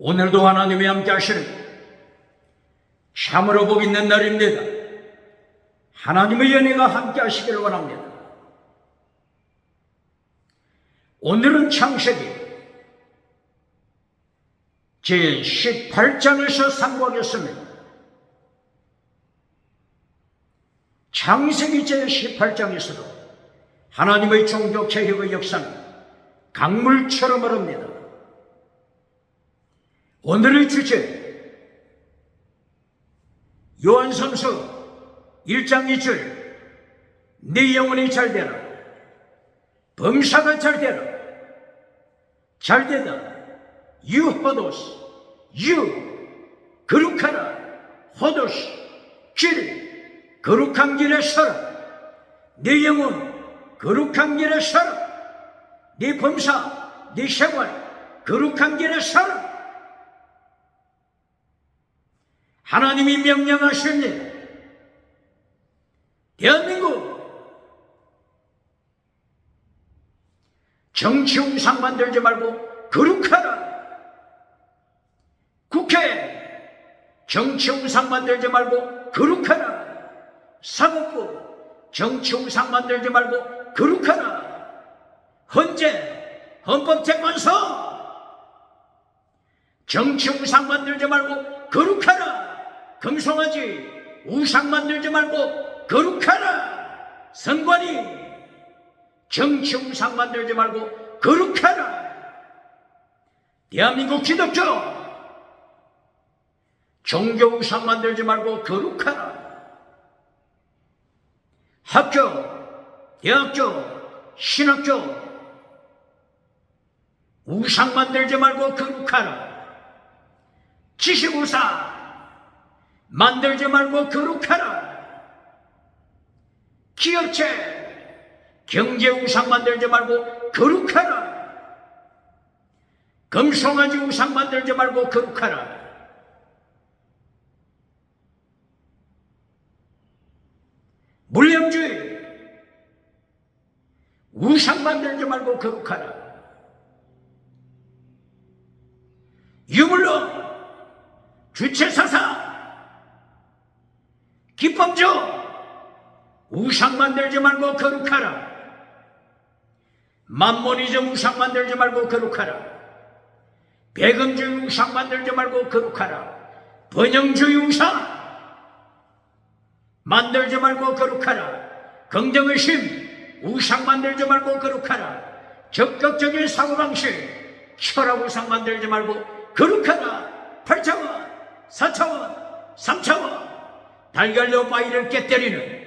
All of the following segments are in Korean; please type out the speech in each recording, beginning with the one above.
오늘도 하나님이 함께 하시는 참으로 복 있는 날입니다. 하나님의 연혜가 함께 하시길 원합니다. 오늘은 창세기 제18장에서 상고하겠습니다. 창세기 제18장에서도 하나님의 종교 개혁의 역사는 강물처럼 흐릅니다. 오늘의 주제 요한삼서 1장 2절 네 영혼이 잘되라 범사가 잘되라 잘되다 유호도스 유 거룩하라 호도스 길 거룩한 길에 서라 네 영혼 거룩한 길에 서라 네 범사 네 생활 거룩한 길에 서라 하나님이 명령하십니다. 대한민국 정치 우상 만들지 말고 거룩하라. 국회 정치 우상 만들지 말고 거룩하라. 사법부 정치 우상 만들지 말고 거룩하라. 헌재 헌법재판소 정치 우상 만들지 말고 거룩하라. 금송아지 우상 만들지 말고 거룩하라. 선관위 정치 우상 만들지 말고 거룩하라. 대한민국 기독교 종교 우상 만들지 말고 거룩하라. 학교 대학교 신학교 우상 만들지 말고 거룩하라. 지식 우상 만들지 말고 거룩하라. 기업체 경제 우상 만들지 말고 거룩하라. 금송아지 우상 만들지 말고 거룩하라. 물량주의 우상 만들지 말고 거룩하라. 유물론 주체사상 기법주 우상 만들지 말고 거룩하라. 만모니즘 우상 만들지 말고 거룩하라. 배금주의 우상 만들지 말고 거룩하라. 번영주의 우상 만들지 말고 거룩하라. 긍정의심 우상 만들지 말고 거룩하라. 적극적인 사고방식 철학 우상 만들지 말고 거룩하라. 8차원 4차원 3차원 달걀로 바위를 깨뜨리는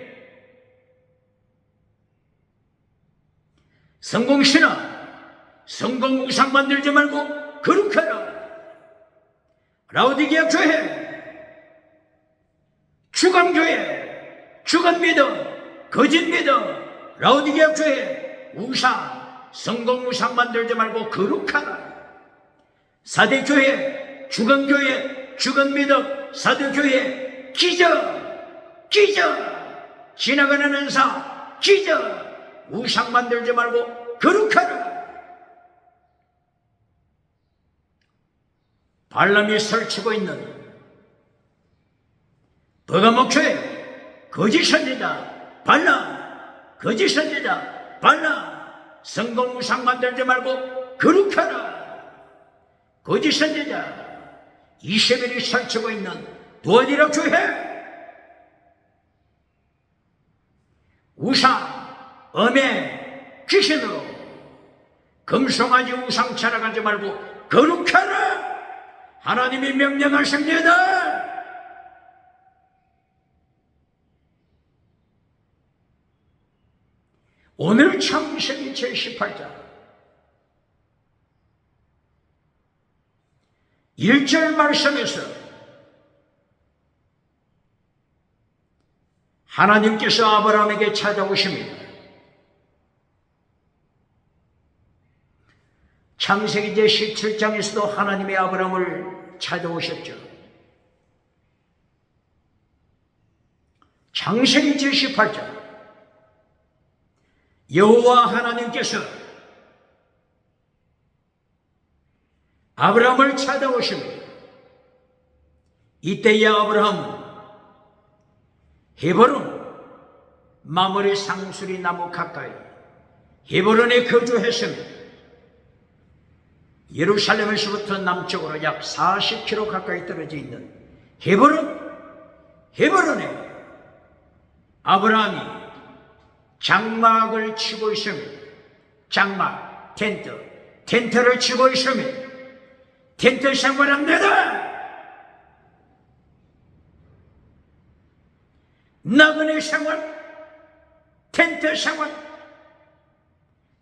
성공신화 성공 우상 만들지 말고 거룩하라. 라오디게아 교회 주간교회 주간미덕 거짓미덕 라오디게아 교회 우상 성공 우상 만들지 말고 거룩하라. 사대교회 주간교회 주간미덕 사대교회 기적 지나가는 은사 기적 우상 만들지 말고 거룩하라. 발람이 설치고 있는 버가목교회 거짓 선지자 발람 거짓 선지자 발람 성공 우상 만들지 말고 거룩하라. 거짓 선지자 이세벨이 설치고 있는 도어디라 교회 우상 엄해 귀신으로 금송아지 우상 찾아가지 말고 거룩하라. 하나님이 명령하십니다. 오늘 창세기 제18장 1절 말씀에서 하나님께서 아브라함에게 찾아오십니다. 창세기 제17장에서도 하나님이 아브라함을 찾아오셨죠. 창세기 제18장 여호와 하나님께서 아브라함을 찾아오십니다. 이때의 아브라함은 헤브론 마므레 상수리 나무 가까이 헤브론에 거주했습니다. 예루살렘에서부터 남쪽으로 약 40km 가까이 떨어져 있는 헤브론에 아브라함이 장막을 치고 있습니다. 장막, 텐트를 치고 있습니다. 텐트 생활합니다. 나그네 생활, 텐트 생활.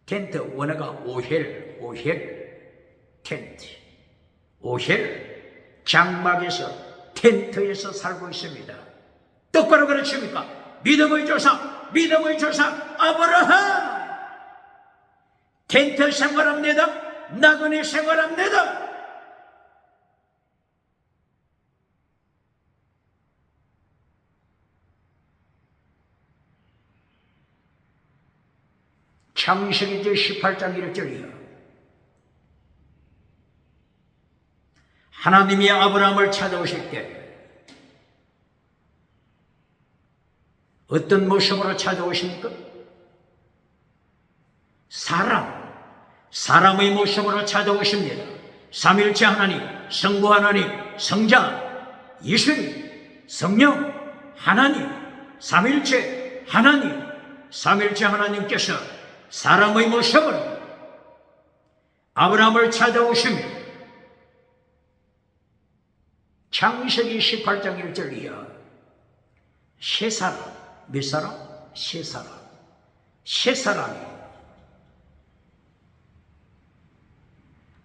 텐트 원어가 오헬, 텐트. 오헬, 장막에서, 텐트에서 살고 있습니다. 똑바로 그러십니까? 믿음의 조상 아브라함. 텐트 생활합니다. 나그네 생활합니다. 창세기 18장 1절이요. 하나님이 아브라함을 찾아오실 때 어떤 모습으로 찾아오십니까? 사람의 모습으로 찾아오십니다. 삼일체 하나님, 성부 하나님, 성자, 예수님, 성령, 하나님, 삼일체 하나님께서 사람의 모습으로 아브라함을 찾아오십니다. 창세기 18장 1절이요. 세 사람, 몇 사람? 세 사람이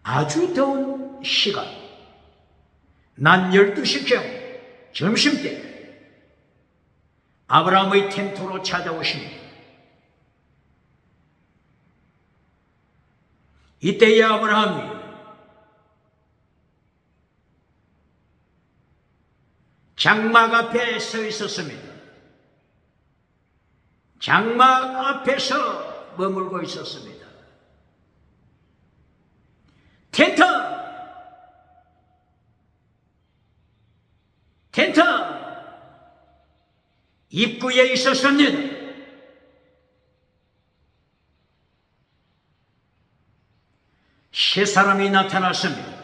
아주 더운 시간, 낮 12시경 점심때 아브라함의 텐트로 찾아오십니다. 이때의 아브라함이 장막 앞에 서 있었습니다. 장막 앞에서 머물고 있었습니다. 텐트 입구에 있었습니다. 세 사람이 나타났습니다.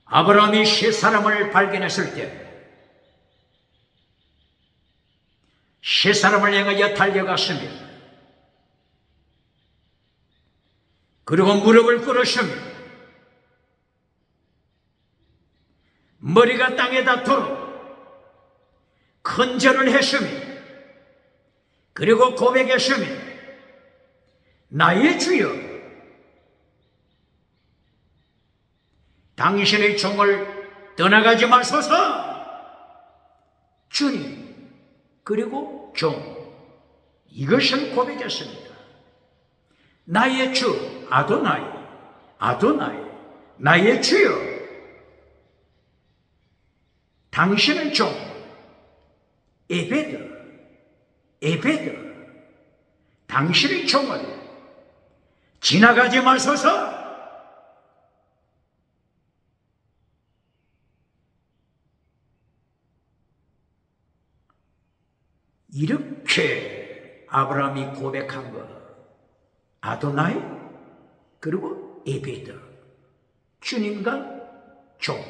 아브라함이 세 사람을 발견했을 때 세 사람을 향하여 달려갔습니다. 그리고 무릎을 꿇었습니다. 머리가 땅에 닿도록 큰 절을 했습니다. 그리고 고백했습니다. 나의 주여, 당신의 종을 떠나가지 마소서. 주님, 그리고 종, 이것을 고백했습니다. 나의 주 아도나이, 나의 주여, 당신의 종 에베드, 당신의 종을 지나가지 마소서. 이렇게 아브라함이 고백한 것, 아도나이 그리고 에베드, 주님과 종,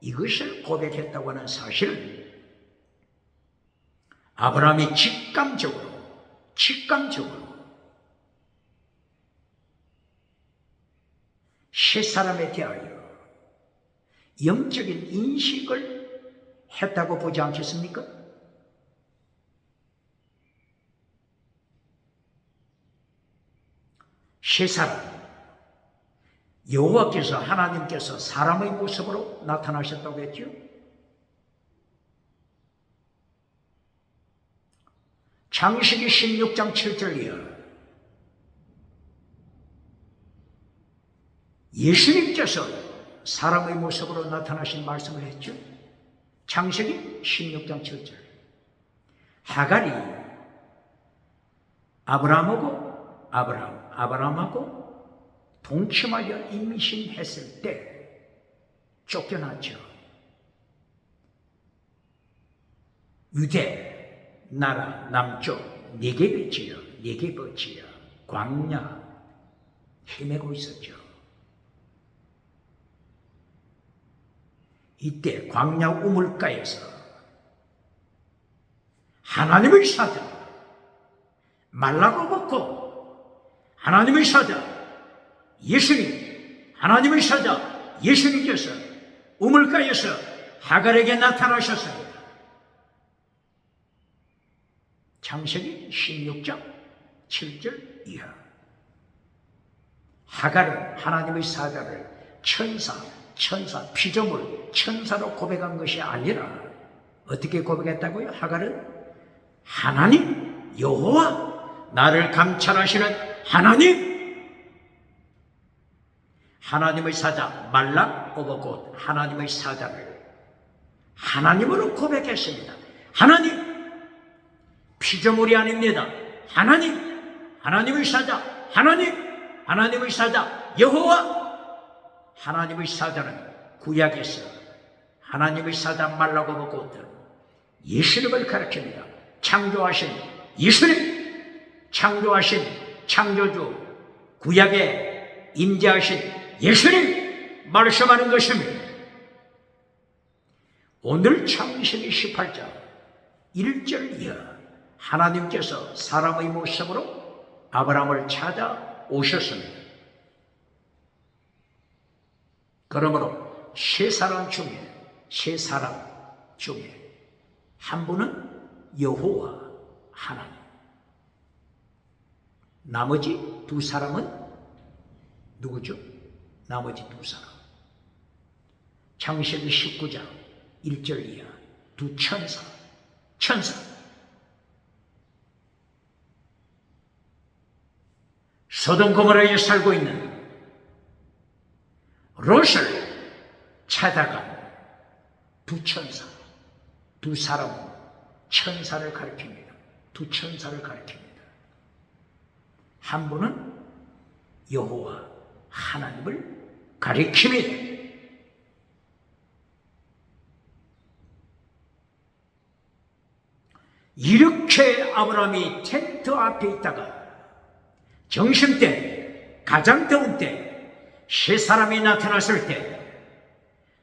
이것을 고백했다고 하는 사실은 아브라함이 직감적으로 세 사람에 대하여 영적인 인식을 했다고 보지 않겠습니까? 세 사람, 여호와께서, 하나님께서 사람의 모습으로 나타나셨다고 했죠. 창세기 16장 7절이요. 예수님께서 사람의 모습으로 나타나신 말씀을 했죠. 창세기 16장 7절. 하갈이 아브라함하고 동침하여 임신했을 때 쫓겨났죠. 유대 나라 남쪽 네게브 지역 광야 헤매고 있었죠. 이때 광야 우물가에서 하나님의 사자 말라고 먹고 하나님의 사자 예수님, 하나님의 사자 예수님께서 우물가에서 하갈에게 나타나셨습니다. 창세기 16장 7절 이하. 하갈은 하나님의 사자를 천사, 피조물, 천사로 고백한 것이 아니라 어떻게 고백했다고요? 하갈은 하나님, 여호와, 나를 감찰하시는 하나님의 사자 말락 오버곧 하나님의 사자를 하나님으로 고백했습니다. 하나님, 피조물이 아닙니다. 하나님의 사자, 하나님의 사자, 여호와. 하나님의 사자는 구약에서 하나님의 사자 말라고 보고 예수님을 가르칩니다. 창조하신 예수님, 창조하신 창조주, 구약에 임재하신 예수님 말씀하는 것입니다. 오늘 창세기 18장 1절 이하 하나님께서 사람의 모습으로 아브라함을 찾아오셨습니다. 그러므로 세 사람 중에 한 분은 여호와 하나님, 나머지 두 사람은 누구죠? 나머지 두 사람 창세기 19장 1절 이하 두 천사 소돔 고모라에 살고 있는 롯을 찾아간 두 천사, 두 사람은 천사를 가리킵니다. 두 천사를 가리킵니다. 한 분은 여호와 하나님을 가리킵니다. 이렇게 아브라함이 텐트 앞에 있다가 정심때, 가장 더운 때 세 사람이 나타났을 때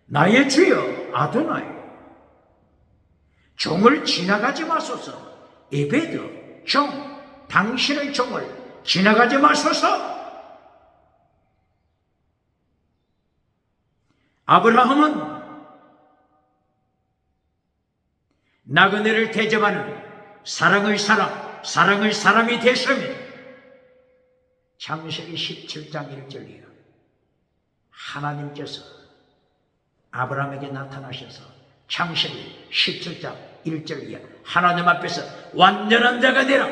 나의 주여 아도나이, 종을 지나가지 마소서. 에베드, 종, 당신의 종을 지나가지 마소서. 아브라함은 나그네를 대접하는 사랑의 사람이 됐습니다. 창세기 17장 1절이요. 하나님께서 아브라함에게 나타나셔서 창세기 17장 1절이요. 하나님 앞에서 완전한 자가 되라.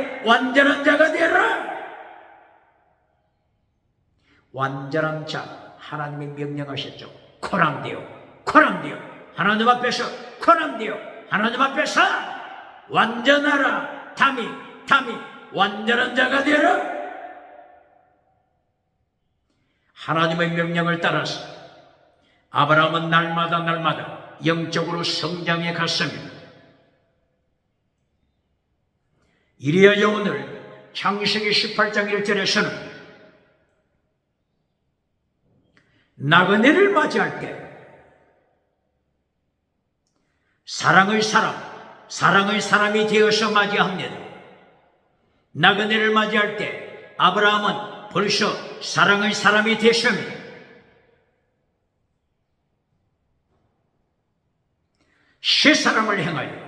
완전한 자, 하나님이 명령하셨죠. 코람되어. 하나님 앞에서 하나님 앞에서 완전하라. 담이 완전한 자가 되라. 하나님의 명령을 따라서 아브라함은 날마다 영적으로 성장해 갔습니다. 이리하여 오늘 창세기 18장 1절에서는 나그네를 맞이할 때 사랑의 사람이 되어서 맞이합니다. 나그네를 맞이할 때 아브라함은 벌써 사랑의 사람이 됐습니다. 세 사람을 행하여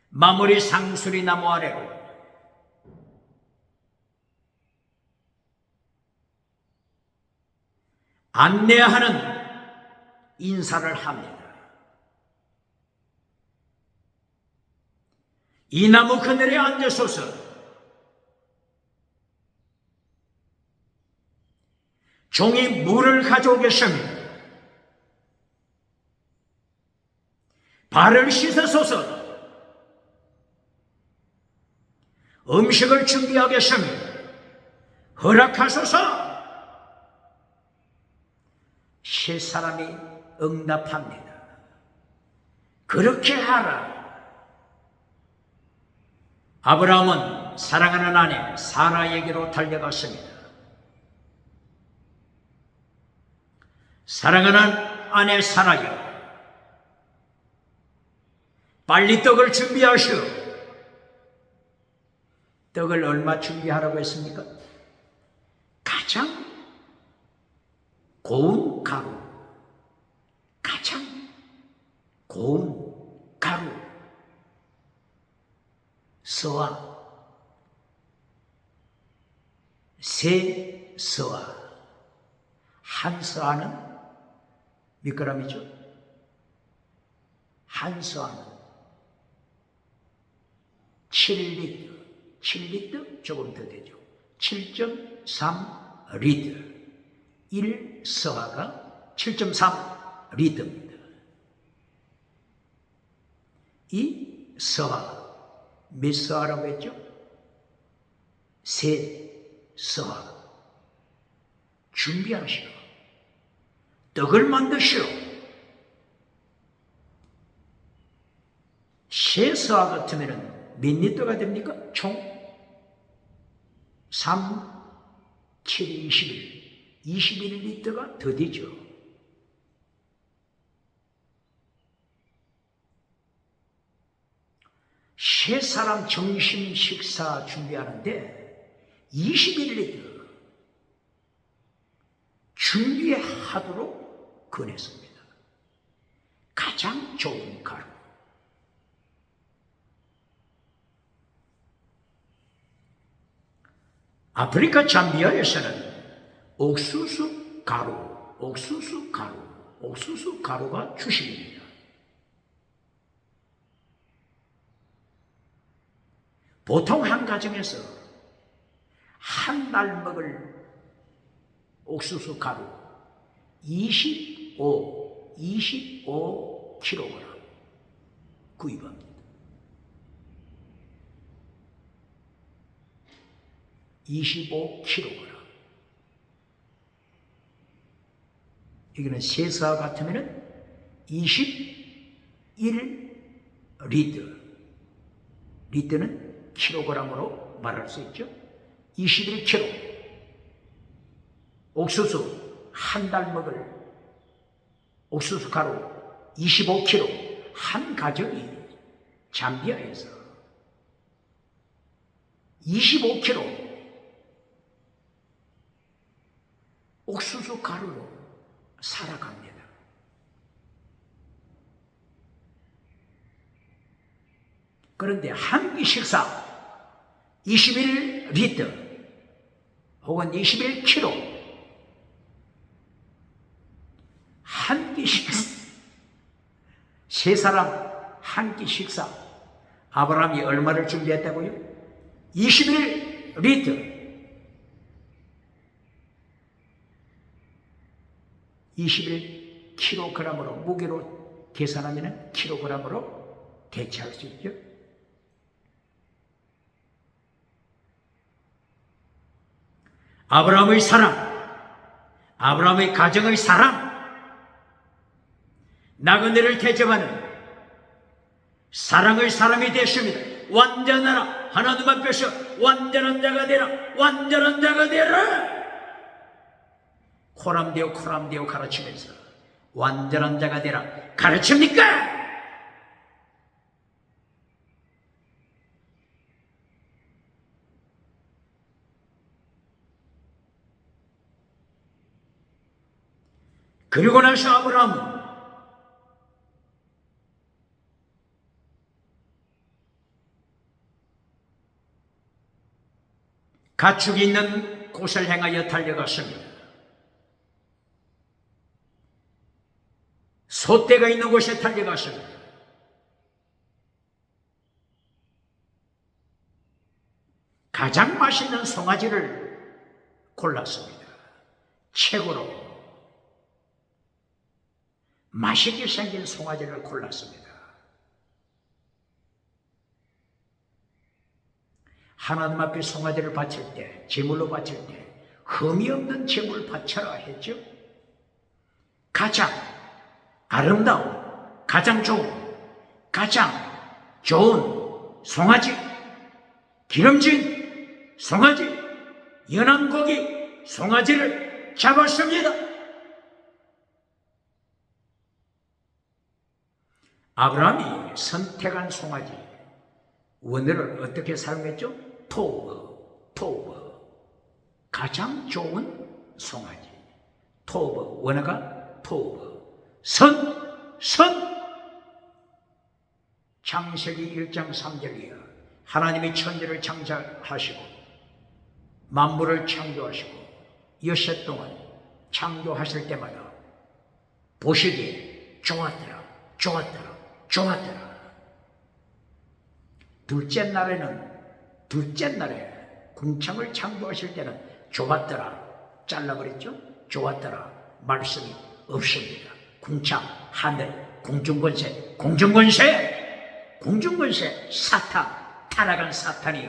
마무리 상수리 나무 아래로 안내하는 인사를 합니다. 이 나무 그늘에 앉으소서. 종이 물을 가져오겠습니다. 발을 씻으소서. 음식을 준비하겠습니다. 허락하소서. 세 사람이 응답합니다. 그렇게 하라. 아브라함은 사랑하는 아내 사라에게로 달려갔습니다. 사랑하는 아내 사라여, 빨리 떡을 준비하시오. 떡을 얼마 준비하라고 했습니까? 가장 고운 가루, 가장 고운 가루, 서화, 세 서화. 한 서화는 몇 그램이죠? 한 서화는 7리터, 7리터 조금 더 되죠. 7.3리터. 1서화가 7.3리터입니다. 이 서화, 몇 서화라고 했죠? 세 서화. 준비하시오. 떡을 만드시오. 세 서화 같으면 몇 리터가 됩니까? 총 3, 7, 21. 21리터가 더 되죠. 세 사람 점심 식사 준비하는데 21리터 준비하도록 권했습니다. 가장 좋은 가루. 아프리카 잠비아에서는 옥수수 가루가 주식입니다. 보통 한 가정에서 한 달 먹을 옥수수 가루 25kg 구입합니다. 25kg. 여기는 세사 같으면 21리터. 리터는 킬로그램으로 말할 수 있죠. 21kg. 옥수수 한 달 먹을 옥수수 가루 25kg. 한 가정이 잠비아에서 25kg 옥수수 가루로 살아갑니다. 그런데 한 끼 식사 21리터 혹은 21kg 한 끼 식사 세 사람 한 끼 식사 아브라함이 얼마를 준비했다고요? 21리터 21kg으로 무게로 계산하면 킬로그램으로 대체할 수 있죠. 아브라함의 사랑, 아브라함의 가정의 사랑, 나그네를 대접하는 사랑의 사람이 되십니다. 완전하라. 하나님 앞에서 완전한 자가 되라. 완전한 자가 되라. 코람데오 가르치면서 완전한 자가 되라 가르칩니까? 그리고 나서 아브라함은 가축이 있는 곳을 향하여 달려갔습니다. 소떼가 있는 곳에 달려갔습니다. 가장 맛있는 송아지를 골랐습니다. 최고로 맛있게 생긴 송아지를 골랐습니다. 하나님 앞에 송아지를 바칠 때, 제물로 바칠 때 흠이 없는 제물 바쳐라 했죠. 가장 아름다운, 가장 좋은 송아지, 기름진 송아지, 연한 고기 송아지를 잡았습니다. 아브라함이 선택한 송아지, 원어를 어떻게 사용했죠? 토브, 가장 좋은 송아지. 토브, 원어가 토브. 선. 창세기 1장 3절이야. 하나님이 천지를 창조하시고 만물을 창조하시고 여섯 동안 창조하실 때마다 보시기에 좋았더라. 둘째 날에 궁창을 창조하실 때는 좋았더라 잘라버렸죠. 좋았더라 말씀이 없습니다. 궁창, 하늘, 공중권세, 사탄, 타락한 사탄이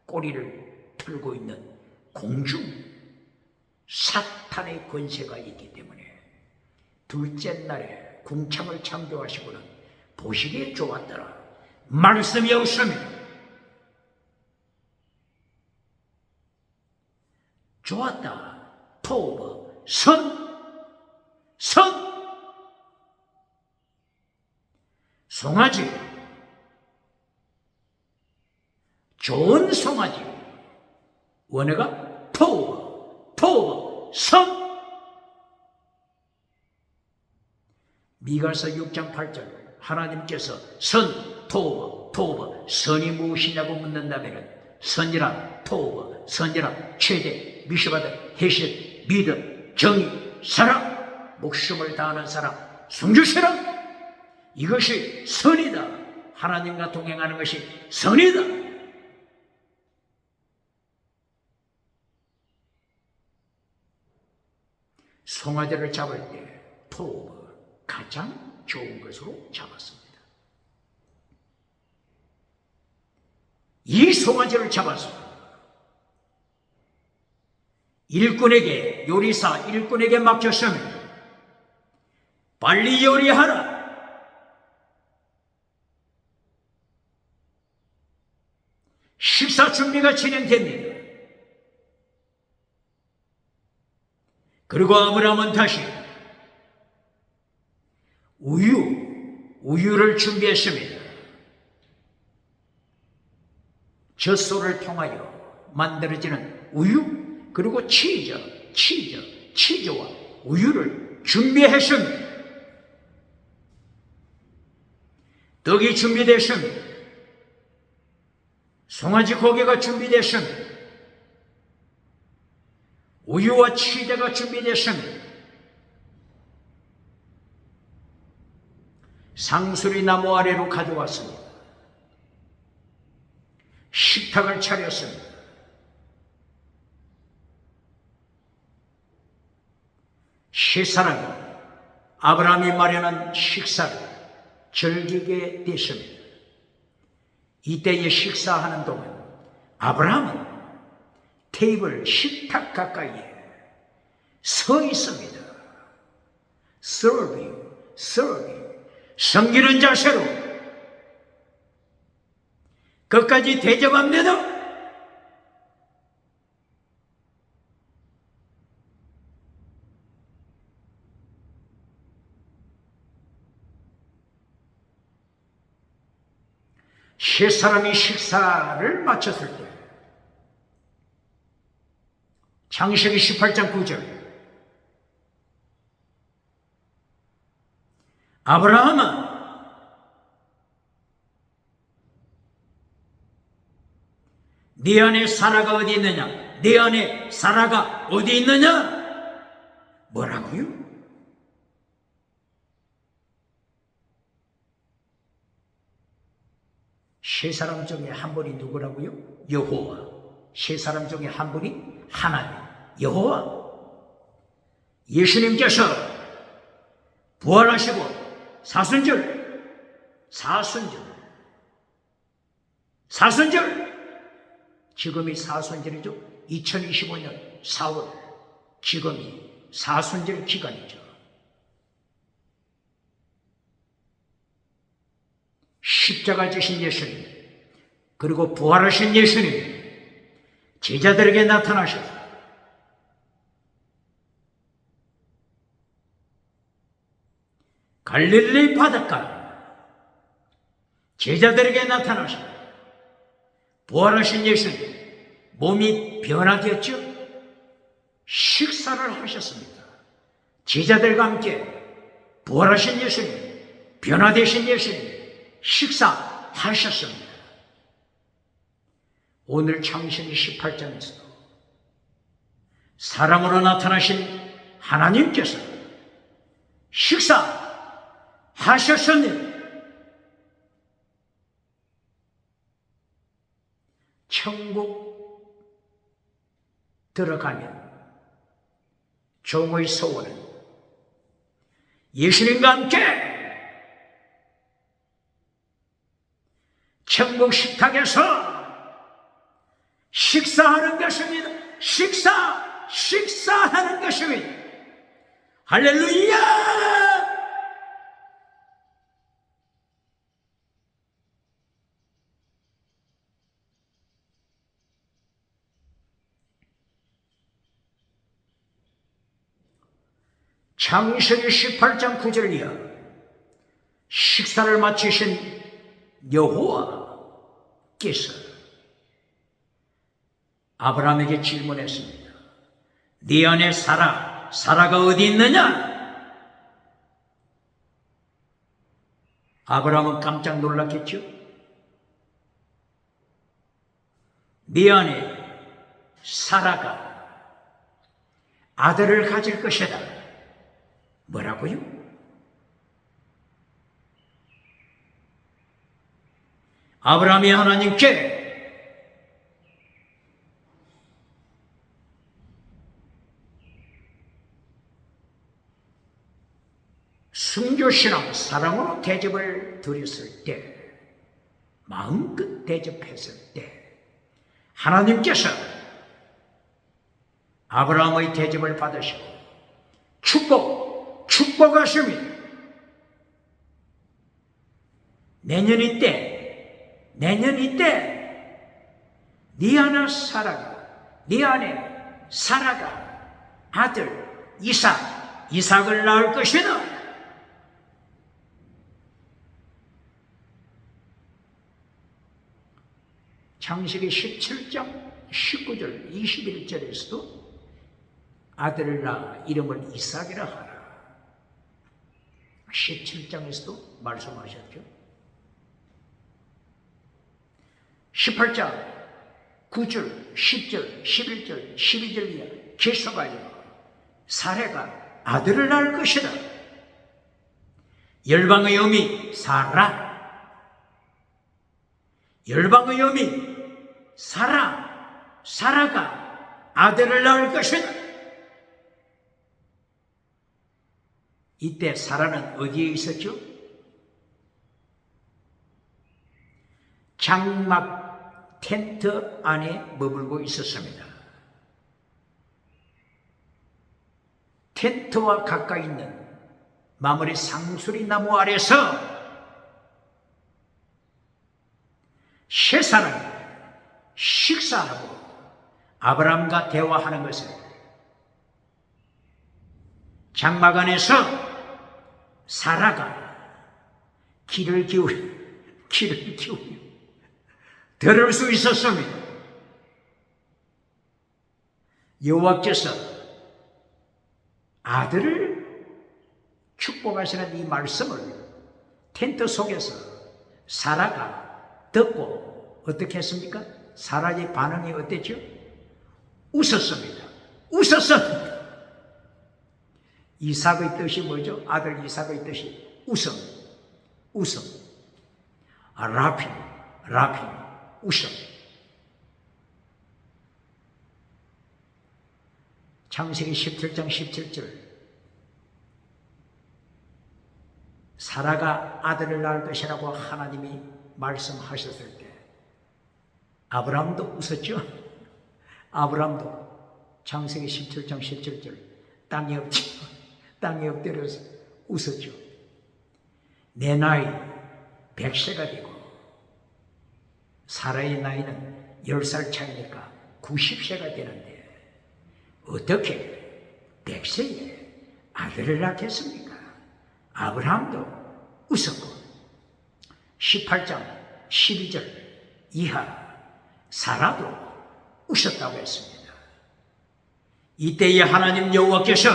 꼬리를 틀고 있는 공중 사탄의 권세가 있기 때문에 둘째 날에 궁창을 창조하시고는 보시기에 좋았더라 말씀이 없습니다. 좋았다. 토브, 송아지, 좋은 송아지. 원어가 토브, 미가서 6장 8절 하나님께서 토브, 선이 무엇이냐고 묻는다면 선이라 토브, 선이라 최대, 미시바드, 해실, 믿음, 정의, 사랑, 목숨을 다하는 사람, 순주사랑. 이것이 선이다. 하나님과 동행하는 것이 선이다. 송아지를 잡을 때 토브, 가장 좋은 것으로 잡았습니다. 이 송아지를 잡아서 요리사 일꾼에게 맡겼으면 빨리 요리하라. 식사 준비가 진행됩니다. 그리고 아브라함은 다시 우유를 준비했습니다. 젖소를 통하여 만들어지는 우유, 그리고 치즈와 우유를 준비했습니다. 떡이 준비됐습니다. 송아지 고기가 준비됐습니다. 우유와 치즈가 준비됐습니다. 상수리 나무 아래로 가져왔습니다. 식탁을 차렸습니다. 시사람이 아브라함이 마련한 식사를 즐기게 됐습니다. 이때에 식사하는 동안 아브라함은 테이블 식탁 가까이에 서 있습니다. serving, 섬기는 자세로 끝까지 대접합니다. 세 사람이 식사를 마쳤을 때 창세기 18장 9절 아브라함은 네 안에 사라가 어디 있느냐? 네 안에 사라가 어디 있느냐? 뭐라고요? 세 사람 중에 한 분이 누구라고요? 여호와. 세 사람 중에 한 분이 하나님, 여호와. 예수님께서 부활하시고 사순절 지금이 사순절이죠. 2025년 4월 지금이 사순절 기간이죠. 십자가 지신 예수님 그리고 부활하신 예수님 제자들에게 나타나셔서 갈릴리 바닷가 제자들에게 나타나셔 부활하신 예수님 몸이 변화되었죠. 식사를 하셨습니다. 제자들과 함께 부활하신 예수님 변화되신 예수님 식사하셨습니다. 오늘 창세기 18장에서도 사람으로 나타나신 하나님께서 식사하셨습니다. 천국 들어가면 종의 소원은 예수님과 함께 천국 식탁에서 식사하는 것입니다. 식사하는 것입니다. 할렐루야! 창세기 18장 9절 이하 식사를 마치신 여호와께서 아브라함에게 질문했습니다. 네 안에 사라가 어디 있느냐? 아브라함은 깜짝 놀랐겠죠? 네 안에 사라가 아들을 가질 것이다. 뭐라고요? 아브라함이 하나님께 순교신앙 사랑으로 대접을 드렸을 때 마음껏 대접했을 때 하나님께서 아브라함의 대접을 받으시고 축복하십니다. 내년 이때 네 안에 사라가 아들 이삭을 낳을 것이다. 창세기 17장 19절 21절에서도 아들을 낳아 이름을 이삭이라 하라. 17장에서도 말씀하셨죠. 18장 9절, 10절, 11절, 12절 이하 계속하여 사레가 아들을 낳을 것이다. 열방의 어미 열방의 어미 사라가 아들을 낳을 것이다. 이때 사라는 어디에 있었죠? 장막 텐트 안에 머물고 있었습니다. 텐트와 가까이 있는 마무리 상수리 나무 아래서 세 사람이 식사하고 아브라함과 대화하는 것을 장막 안에서 사라가 귀를 기울여 들을 수 있었습니다. 여호와께서 아들을 축복하시는 이 말씀을 텐트 속에서 사라가 듣고 어떻게 했습니까? 사라의 반응이 어땠죠? 웃었습니다. 이삭의 뜻이 뭐죠? 아들 이삭의 뜻이 웃음. 라핀, 웃음. 창세기 17장 17절. 사라가 아들을 낳을 것이라고 하나님이 말씀하셨을 때 아브라함도 웃었죠. 아브라함도 창세기 17장 17절 땅이 없죠. 땅에 엎드려서 웃었죠. 내 나이 100세가 되고 사라의 나이는 10살 차이니까 90세가 되는데 어떻게 100세에 아들을 낳겠습니까? 아브라함도 웃었고 18장 12절 이하 사라도 웃었다고 했습니다. 이때에 하나님 여호와께서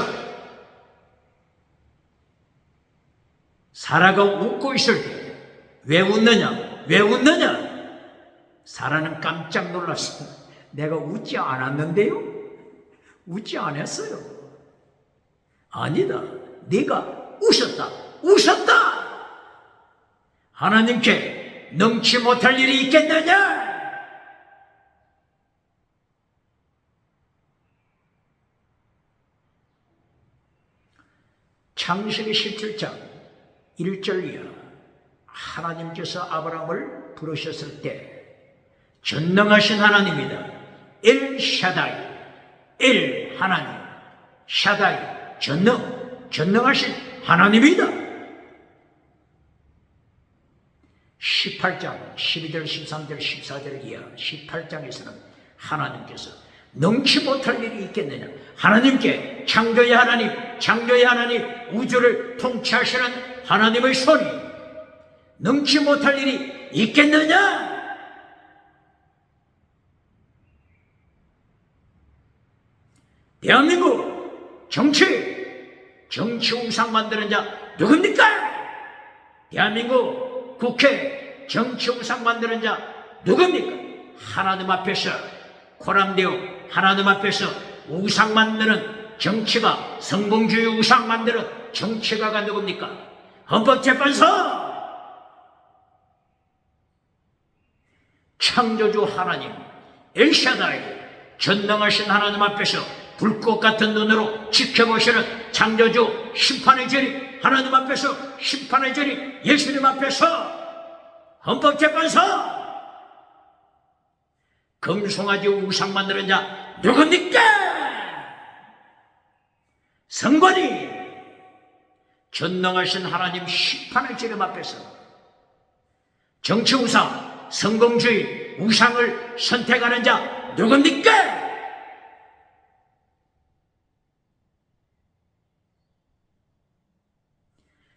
사라가 웃고 있을 때 왜 웃느냐? 왜 웃느냐? 사라는 깜짝 놀랐어요. 내가 웃지 않았는데요? 웃지 않았어요. 아니다. 네가 웃었다. 웃었다. 하나님께 능치 못할 일이 있겠느냐? 창세기 17장 1절 이하 하나님께서 아브라함을 부르셨을 때 전능하신 하나님이다. 엘 샤다이, 엘 하나님, 샤다이 전능하신 하나님이다. 18장 12절 13절 14절 이하 18장에서는 하나님께서 능치 못할 일이 있겠느냐? 하나님께 창조의 하나님, 우주를 통치하시는 하나님의 손이 능치 못할 일이 있겠느냐? 대한민국 정치 우상 만드는 자 누굽니까? 대한민국 국회 정치 우상 만드는 자 누굽니까? 하나님 앞에서 코람되어 하나님 앞에서 우상 만드는 정치가, 성공주의 우상 만드는 정치가가 누굽니까? 헌법재판소! 창조주 하나님, 엘샤다이, 전능하신 하나님 앞에서 불꽃 같은 눈으로 지켜보시는 창조주 심판의 자리, 하나님 앞에서 심판의 자리, 예수님 앞에서 헌법재판소! 금송아지 우상 만드는 자 누굽니까? 성관이 전능하신 하나님 심판의 지름 앞에서 정치 우상, 성공주의 우상을 선택하는 자 누굽니까?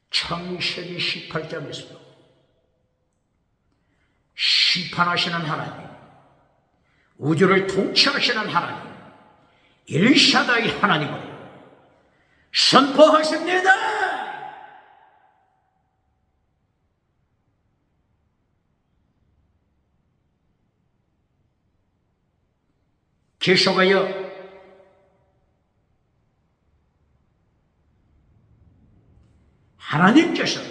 창세기 18장에서도 심판하시는 하나님, 우주를 통치하시는 하나님, 엘샤다이 하나님을 선포하십니다. 계속하여 하나님께서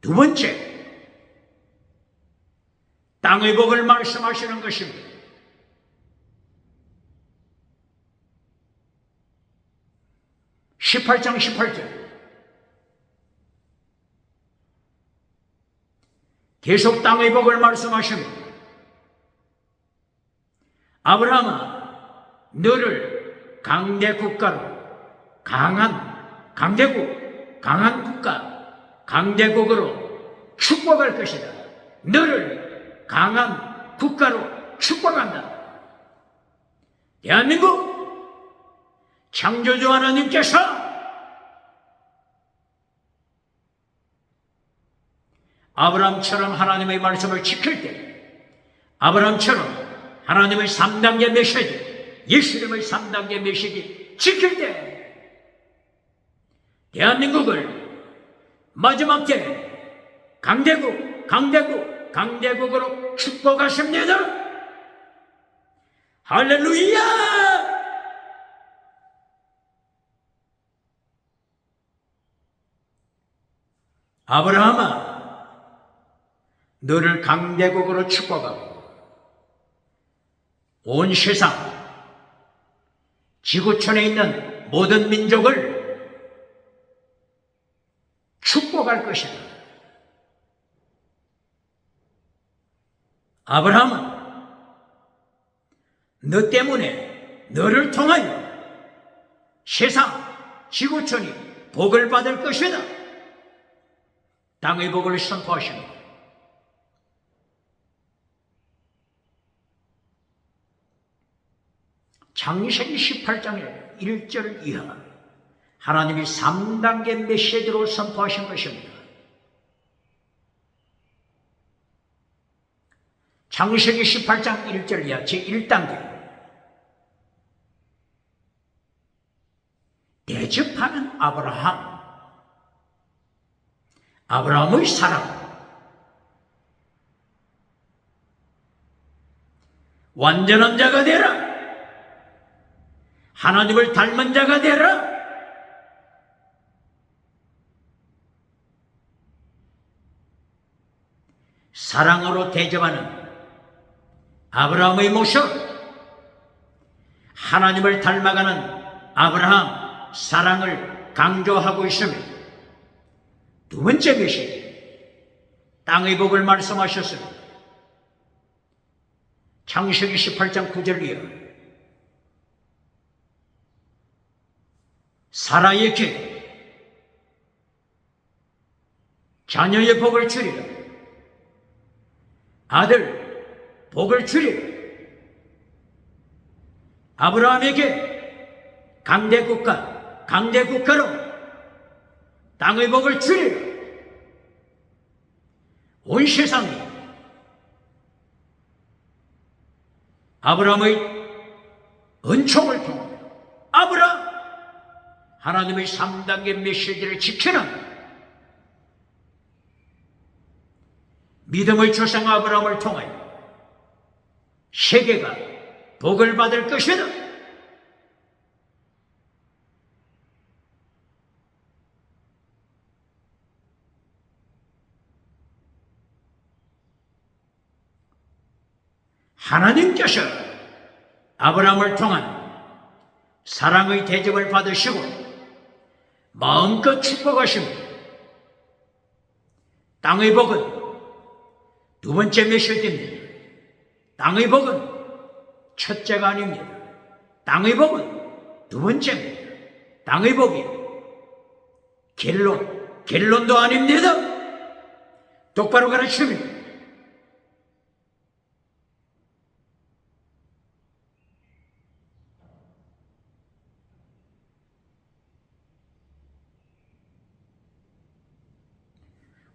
두 번째 땅의 복을 말씀하시는 것입니다. 18장 18절 계속 땅의 복을 말씀하십니다. 아브라함아, 너를 강대 국가로, 강한 국가, 강대국으로 축복할 것이다. 너를 강한 국가로 축복한다. 대한민국 창조주 하나님께서 아브라함처럼 하나님의 말씀을 지킬 때, 아브라함처럼 하나님의 3단계 메시지, 예수님의 3단계 메시지 지킬 때 대한민국을 마지막 때 강대국으로 축복하십니다. 할렐루야! 아브라함아, 너를 강대국으로 축복하고 온 세상 지구촌에 있는 모든 민족을 축복할 것이다. 아브라함아, 너 때문에 너를 통하여 세상 지구촌이 복을 받을 것이다. 땅의 복을 선포하십니다. 창세기 18장의 1절 이하 하나님이 3단계 메시지로 선포하신 것입니다. 창세기 18장 1절 이하 제1단계 대접하는 아브라함의 사랑, 완전한 자가 되라, 하나님을 닮은 자가 되라. 사랑으로 대접하는 아브라함의 모습, 하나님을 닮아가는 아브라함 사랑을 강조하고 있습니다. 두 번째 메시지, 땅의 복을 말씀하셨습니다. 창세기 18장 9절 이하 사라에게 자녀의 복을 주리라, 아들 복을 주리라, 아브라함에게 강대국가로 땅의 복을 주리라. 온 세상이 아브라함의 은총을 통하여 아브라함, 하나님의 3단계 메시지를 지키는 믿음의 조상 아브라함을 통하여 세계가 복을 받을 것이다. 하나님께서 아브라함을 통한 사랑의 대접을 받으시고 마음껏 축복하십니다. 땅의 복은 두 번째 메시지입니다. 땅의 복은 첫째가 아닙니다. 땅의 복은 두 번째입니다. 땅의 복이 결론도 아닙니다. 똑바로 가르칩니다.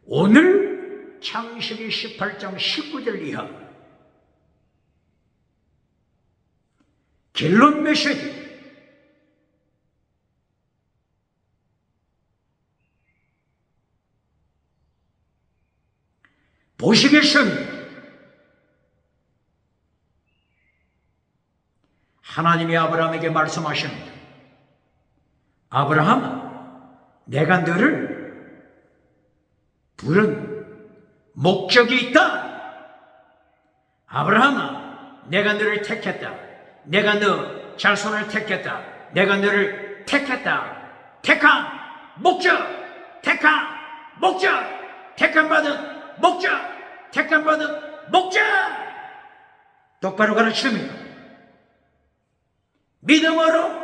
오늘 창세기 18장 19절 이하 결론 메시지, 보시겠습니다. 하나님이 아브라함에게 말씀하십니다. 아브라함아, 내가 너를 부른 목적이 있다. 아브라함아, 내가 너를 택했다. 내가 너 자손을 택했다. 내가 너를 택했다. 택한 목적, 택함받은 목적. 똑바로 가르칩니다. 믿음으로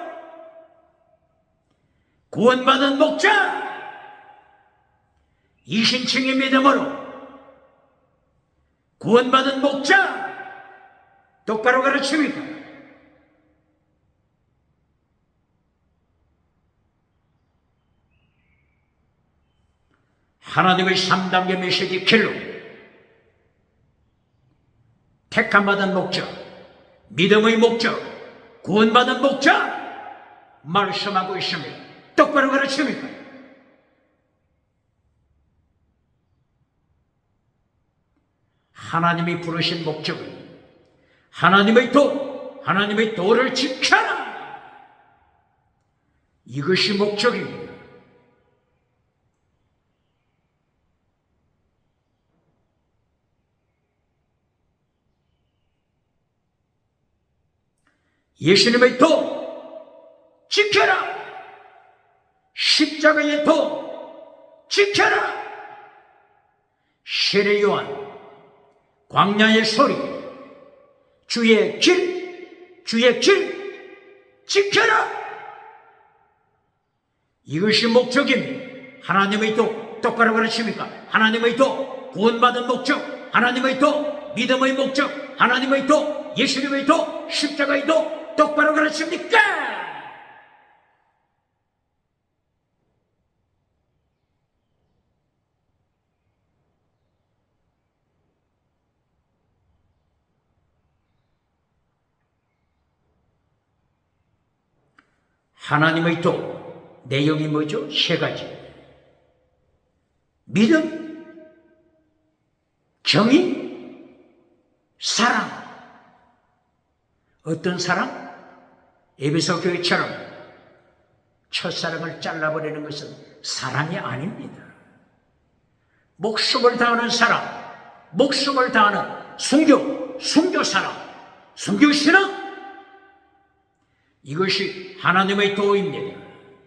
구원받은 목적, 이신층의 믿음으로 구원받은 목적, 똑바로 가르칩니다. 하나님의 3단계 메시지 결론, 택함받은 목적, 믿음의 목적, 구원받은 목적 말씀하고 있습니다. 똑바로 가르칩니다. 하나님이 부르신 목적은 하나님의 도를 지켜라. 이것이 목적입니다. 예수님의 도 지켜라. 십자가의 도 지켜라. 세례 요한 광야의 소리, 주의 길 지켜라. 이것이 목적입니다. 하나님의 도 똑바로 가르칩니까? 하나님의 도 구원받은 목적, 하나님의 도 믿음의 목적, 하나님의 도 예수님의 도 십자가의 도 똑바로 가르칩니까? 하나님의 도 내용이 뭐죠? 세 가지. 믿음, 정의, 사랑. 어떤 사랑? 에베소 교회처럼 첫사랑을 잘라버리는 것은 사랑이 아닙니다. 목숨을 다하는 사랑, 목숨을 다하는 순교 사랑, 순교신앙. 이것이 하나님의 도입니다.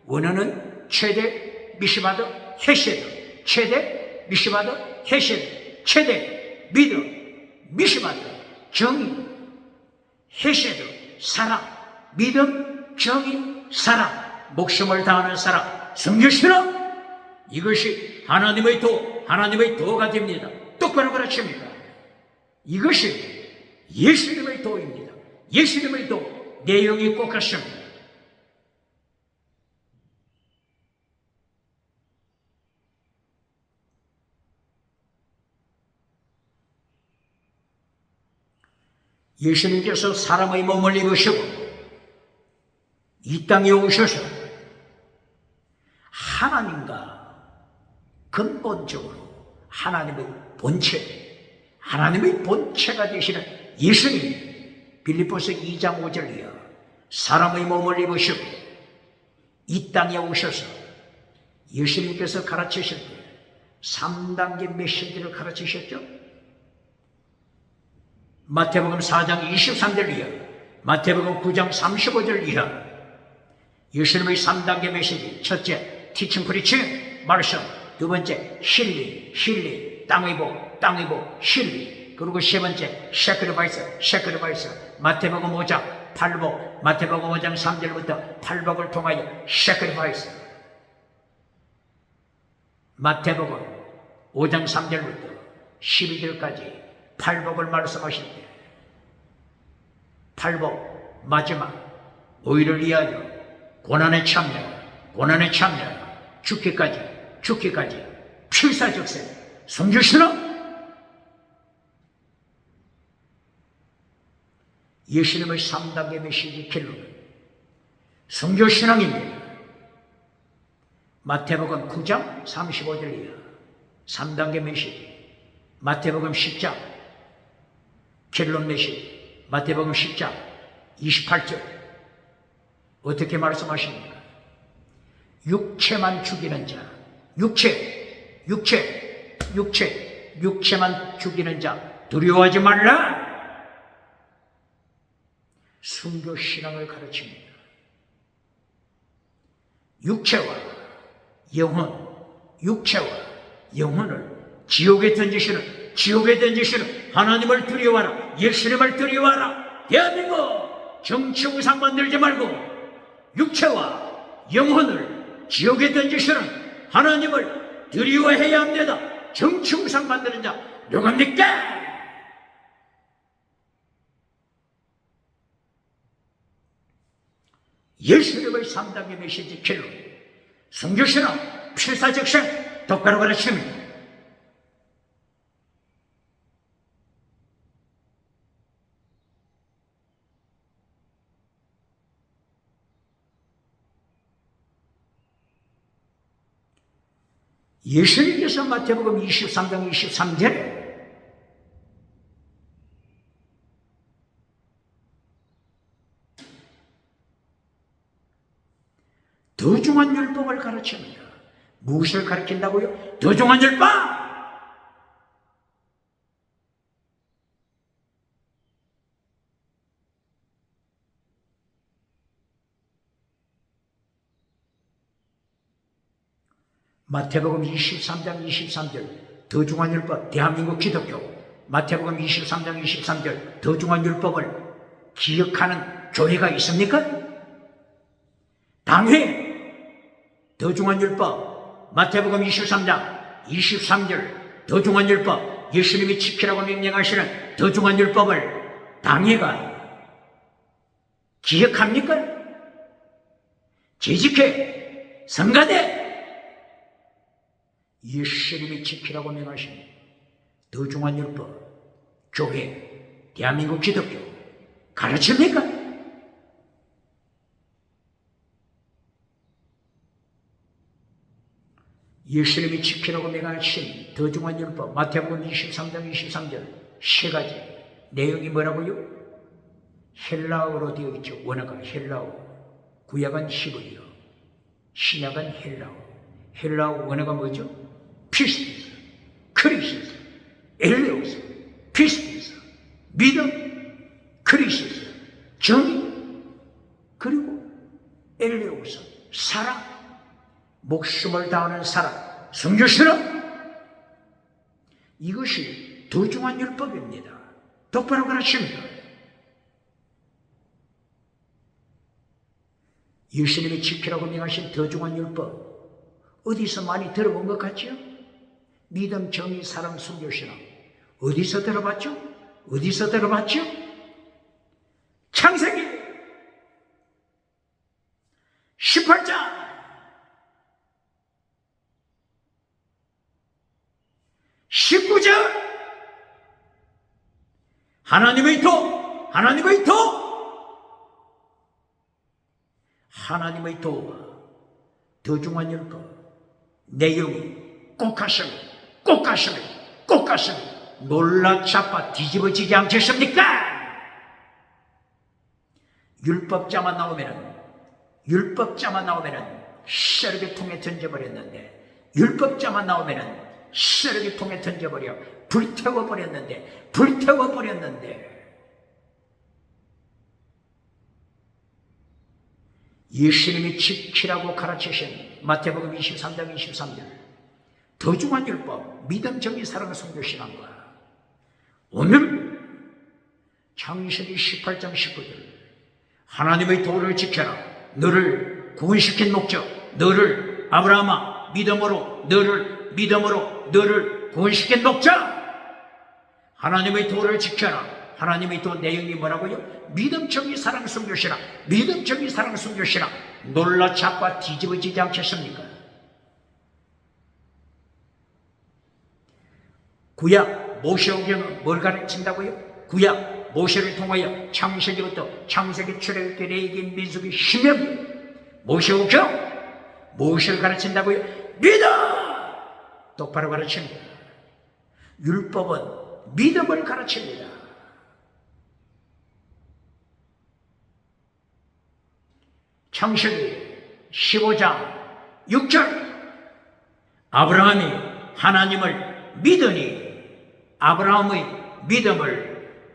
원어는 최대 미시바드 헤세드, 최대 미시바드 헤세드, 최대 믿음 미시바드 정의 헤세드 사랑, 믿음 정의 사랑, 목숨을 다하는 사랑, 순교신앙. 이것이 하나님의 도가 됩니다. 똑바로 가르칩니다. 이것이 예수님의 도입니다. 예수님의 도 내용이 꼭 같습니다. 예수님께서 사람의 몸을 입으시고 이 땅에 오셔서 하나님과 근본적으로 하나님의 본체가 되시는 예수님, 빌립보서 2장 5절 이하 사람의 몸을 입으시고 이 땅에 오셔서 예수님께서 가르치실 때 3단계 메시지를 가르치셨죠. 마태복음 4장 23절 이하, 마태복음 9장 35절 이하 예수님의 3단계 메시지. 첫째, 티칭 프리칭, 말씀. 두 번째, 힐링, 땅의 복, 힐링. 그리고 세 번째, 세크리파이스. 마태복음 5장 8복, 마태복음 5장 3절부터 8복을 통하여 세크리파이스. 마태복음 5장 3절부터 12절까지 8복을 말씀하실 때 8복 마지막 의를 위하여 고난에 참여 죽기까지 필사적세 순교신앙. 예수님의 3단계 메시지 결론은 순교신앙입니다. 마태복음 9장 35절 이하 3단계 메시지, 마태복음 10장 결론 메시지, 마태복음 10장 28절 어떻게 말씀하십니까? 육체만 죽이는 자, 육체만 죽이는 자 두려워하지 말라. 순교신앙을 가르칩니다. 육체와 영혼을 지옥에 던지시는 하나님을 두려워하라. 예수님을 두려워하라. 대한민국 정치 우상 만들지 말고 육체와 영혼을 지옥에 던지시는 하나님을 두려워해야 합니다. 정치 우상 만드는 자 누굽니까? 예수님의 3단계 메시지 결론, 순교신앙 필사적생 똑바로 가르칩니다. 예수님께서 마태복음 23장 23절에 더 중한 율법을 가르칩니다. 무엇을 가르친다고요? 더 중한 율법! 마태복음 23장 23절 더 중한 율법, 대한민국 기독교 마태복음 23장 23절 더 중한 율법을 기억하는 교회가 있습니까? 당회 더 중한 율법 마태복음 23장 23절 더 중한 율법 예수님이 지키라고 명령하시는 더 중한 율법을 당회가 기억합니까? 재직회 성가대 예수님이 지키라고 명하신 더 중한 율법 교회 대한민국 기독교 가르칩니까? 예수님이 지키라고 명하신 더 중한 율법 마태복음 23장 23절 세 가지 내용이 뭐라고요? 헬라어로 되어 있죠. 원어가 헬라어, 구약은 히브리어, 신약은 헬라어. 헬라어 원어가 뭐죠? 피스티스, 크리시스, 엘레오스, 피스티스, 믿음, 크리시스, 정의, 그리고 엘레오스, 사랑, 목숨을 다하는 사랑, 순교스러움. 이것이 더 중한 율법입니다. 똑바로 가르칩니다. 예수님이 지키라고 명하신 더 중한 율법 어디서 많이 들어본 것 같죠? 믿음, 정의, 사랑, 순교, 신앙 어디서 들어봤죠? 어디서 들어봤죠? 창세기 18장 19절 하나님의 도, 하나님의 도, 하나님의 도와 더 중한 율법 내용이 꼭 가슴에 꼭 가슴에 꼭 가슴에 놀라 자빠 뒤집어지지 않겠습니까? 율법자만 나오면은 쓰레기통에 던져버렸는데 율법자만 나오면은 쓰레기통에 던져버려 불태워버렸는데 예수님이 지키라고 가르치신 마태복음 23장 23절 더 중한 율법 믿음, 정의, 사랑, 순교, 신앙과 오늘 창세기 18장 19절 하나님의 도를 지켜라 너를 구원시킨 목적 너를 아브라함아 믿음으로 너를 구원시킨 목적 하나님의 도를 지켜라 하나님의 도 내용이 뭐라고요? 믿음, 정의, 사랑, 순교, 신앙 믿음, 정의, 사랑, 순교, 신앙 놀라 자빠 뒤집어지지 않겠습니까? 구약 모세오경은 뭘 가르친다고요? 구약 모세를 통하여 창세기부터 창세기 출애굽기 레위기 민수기 신명기 모세오경 무엇을 가르친다고요? 믿음! 똑바로 가르칩니다. 율법은 믿음을 가르칩니다. 창세기 15장 6절 아브라함이 하나님을 믿으니 아브라함의 믿음을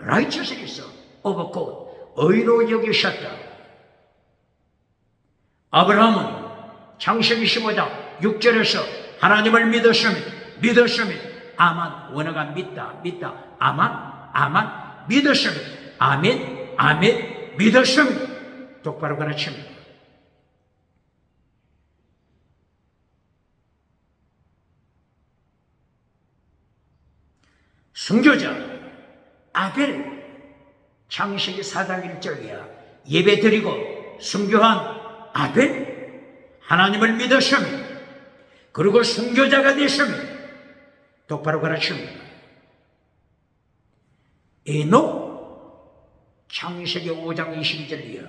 righteousness overcome 의로 여기셨다. 아브라함은 창세기 15장 6절에서 하나님을 믿었으면 아만 원어가 믿다 아만 믿었으면 아멘 믿었으면 똑바로 가르칩니다. 순교자 아벨 창세기 4장 1절이야. 예배 드리고 순교한 아벨 하나님을 믿었으면 그리고 순교자가 됐으면 똑바로 가르칩니다. 에녹 창세기 5장 22절이야.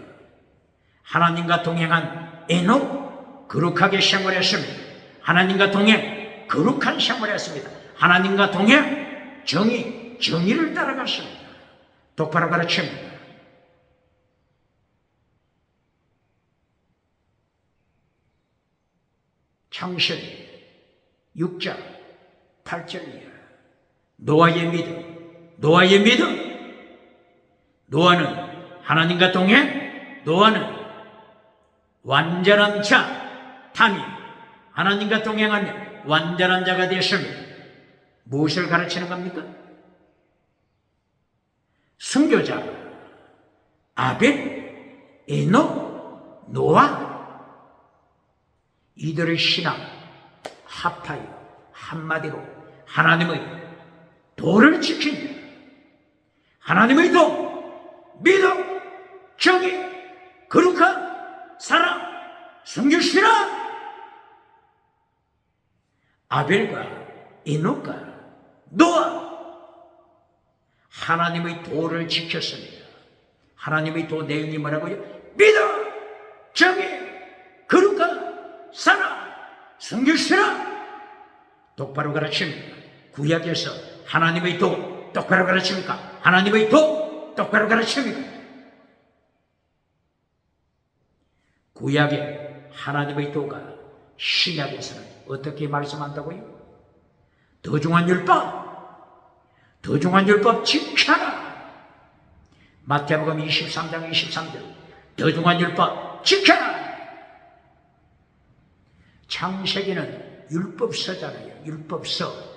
하나님과 동행한 에녹 거룩하게 생활했습니다. 하나님과 동행 거룩한 생활했습니다. 하나님과 동행 정의를 따라갔습니다. 똑바로 가르칩니다. 창세기 6장 8절이야. 노아의 믿음. 노아는 하나님과 동행, 노아는 완전한 자, 탐이 하나님과 동행하며 완전한 자가 되었습니다. 무엇을 가르치는 겁니까? 순교자 아벨, 에녹, 노아, 이들의 신앙 합하여 한마디로 하나님의 도를 지킨다. 하나님의 도, 믿음, 정의, 거룩한 사랑, 순교시라. 아벨과 에녹과 노아, 하나님의 도를 지켰습니다. 하나님의 도 내용이 뭐라고요? 믿음, 정의, 거룩한 사랑, 순교시라. 똑바로 가르칩니다. 구약에서 하나님의 도 똑바로 가르칩니까? 하나님의 도 똑바로 가르칩니까? 구약에 하나님의 도가 신약에서는 어떻게 말씀한다고요? 더 중한 율법 지켜라. 마태복음 23장 23절 더 중한 율법 지켜라. 창세기는 율법서잖아요. 율법서.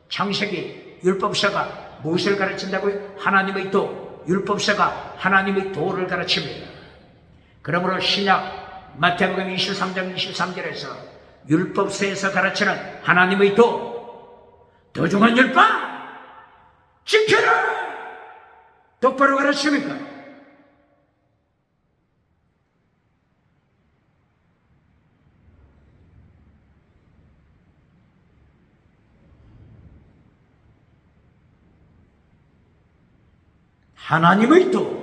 창세기 율법서가 무엇을 가르친다고요? 하나님의 도. 율법서가 하나님의 도를 가르칩니다. 그러므로 신약 마태복음 23장 23절에서 율법서에서 가르치는 하나님의 도, 더 중한 율법 지켜라. 똑바로 가르칩니까? 하나님의 도,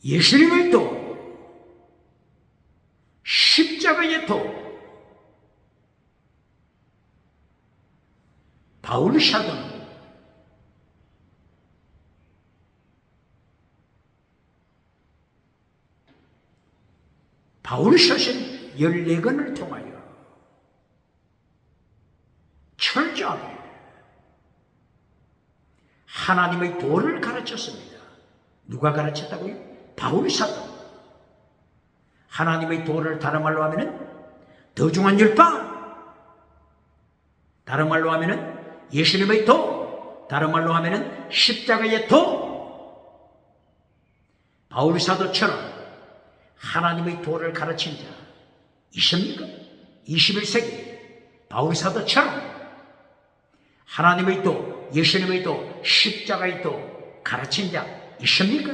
예수님의 도, 십자가의 도. 바울 사도는 바울 서신 14권을 통하여 철저하게 하나님의 도를 가르쳤습니다. 누가 가르쳤다고요? 바울 사도. 하나님의 도를 다른 말로 하면은 더 중한 율법, 다른 말로 하면은 예수님의 도, 다른 말로 하면은 십자가의 도. 바울 사도처럼 하나님의 도를 가르친 자 있습니까? 21세기 바울 사도처럼 하나님의 도, 예수님의 도, 십자가의 도 가르친 자 있습니까?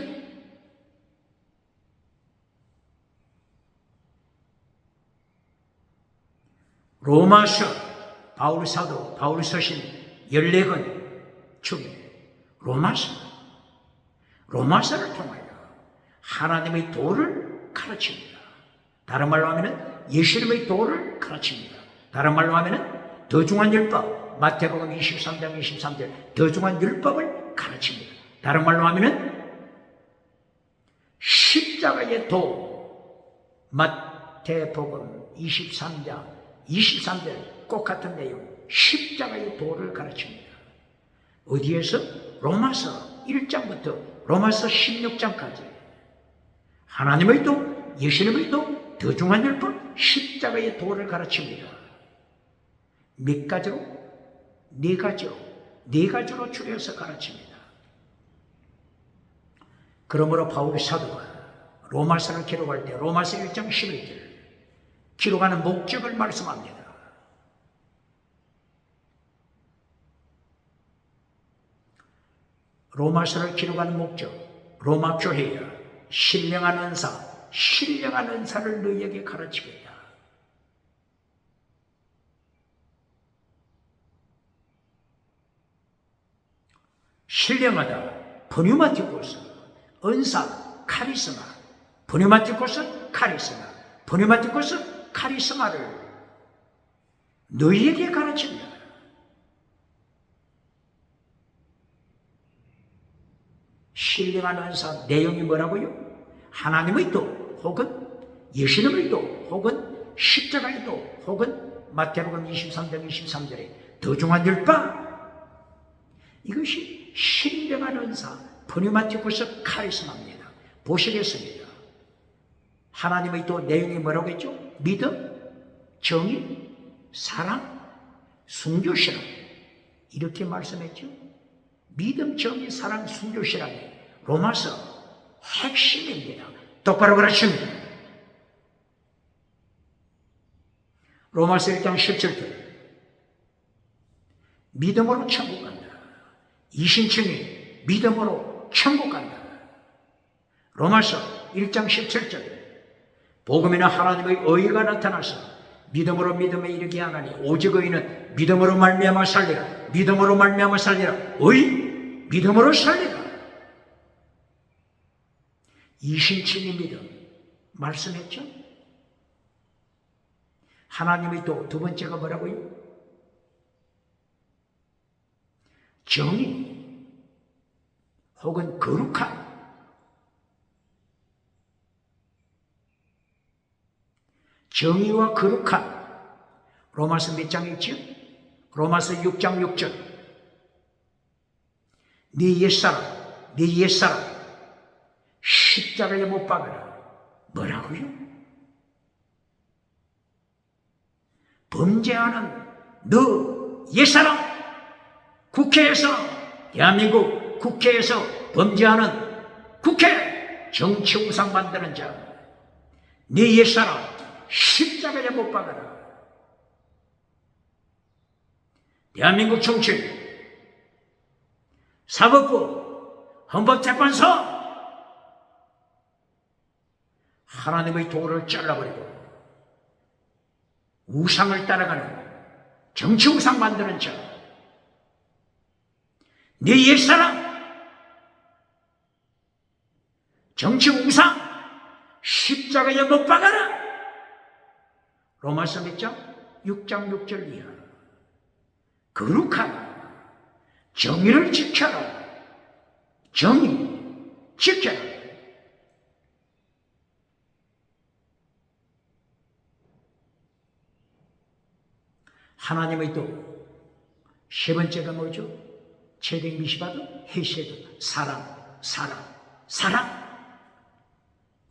로마서 바울 사도, 바울 서신 14권 중에 로마서를 통하여 하나님의 도를 가르칩니다. 다른 말로 하면 예수님의 도를 가르칩니다. 다른 말로 하면 더 중한 율법, 마태복음 23장 23절 더 중한 율법을 가르칩니다. 다른 말로 하면 십자가의 도, 마태복음 23장 23절 꼭 같은 내용, 십자가의 도를 가르칩니다. 어디에서? 로마서 1장부터 로마서 16장까지 하나님의 도, 예수님의 도, 더 중한 율법, 십자가의 도를 가르칩니다. 몇 가지로? 네 가지로 줄여서 가르칩니다. 그러므로 바울 사도가 로마서를 기록할 때 로마서 1장 11절 기록하는 목적을 말씀합니다. 로마서를 기록하는 목적, 로마 교회야 신령한 은사를 너희에게 가르치겠다. 신령하다, pneumatikos, 은사, 카리스마, pneumatikos, 카리스마, pneumatikos, 카리스마를 너희에게 가르친다. 신령한 은사 내용이 뭐라고요? 하나님의 도 혹은 예수님의 도 혹은 십자가의 도 혹은 마태복음 23장 23절에 더 중한 율법. 이것이 신령한 은사 pneumatikos 카리스마입니다. 보시겠습니다. 하나님의 도 내용이 뭐라고 했죠? 믿음, 정의, 사랑, 순교신앙 이렇게 말씀했죠. 믿음, 정의, 사랑, 순교신앙이 로마서 핵심입니다. 똑바로 가르칩니다. 로마서 1장 17절 믿음으로 천국 간다. 이신층이 믿음으로 천국 간다. 로마서 1장 17절 복음에는 하나님의 의가 나타나서 믿음으로 믿음에 이르게 하나니 오직 의인은 믿음으로 말미암아 살리라. 믿음으로 말미암아 살리라. 의 믿음으로 살리라. 이신층이 믿음 말씀했죠. 하나님의 또 두 번째가 뭐라고요? 정의 혹은 거룩함. 정의와 거룩함. 로마서 몇 장 있죠? 로마서 6장 6절. 네 옛사람 십자가에 못 박아라. 뭐라고요? 범죄하는 너 옛사람, 국회에서, 대한민국 국회에서 범죄하는 국회 정치 우상 만드는 자, 네 옛사람 십자가에 못 박아라. 대한민국 정치, 사법부, 헌법재판소 하나님의 도를 잘라버리고 우상을 따라가는 정치 우상 만드는 자, 네 옛사람 정치 우상 십자가에 못 박아라. 로마서 몇 장? 6장 6절 이하. 거룩하라. 정의를 지켜라. 정의 지켜라. 하나님의 또 세 번째가 뭐죠? 체댕 미시바드 헤세드 사랑.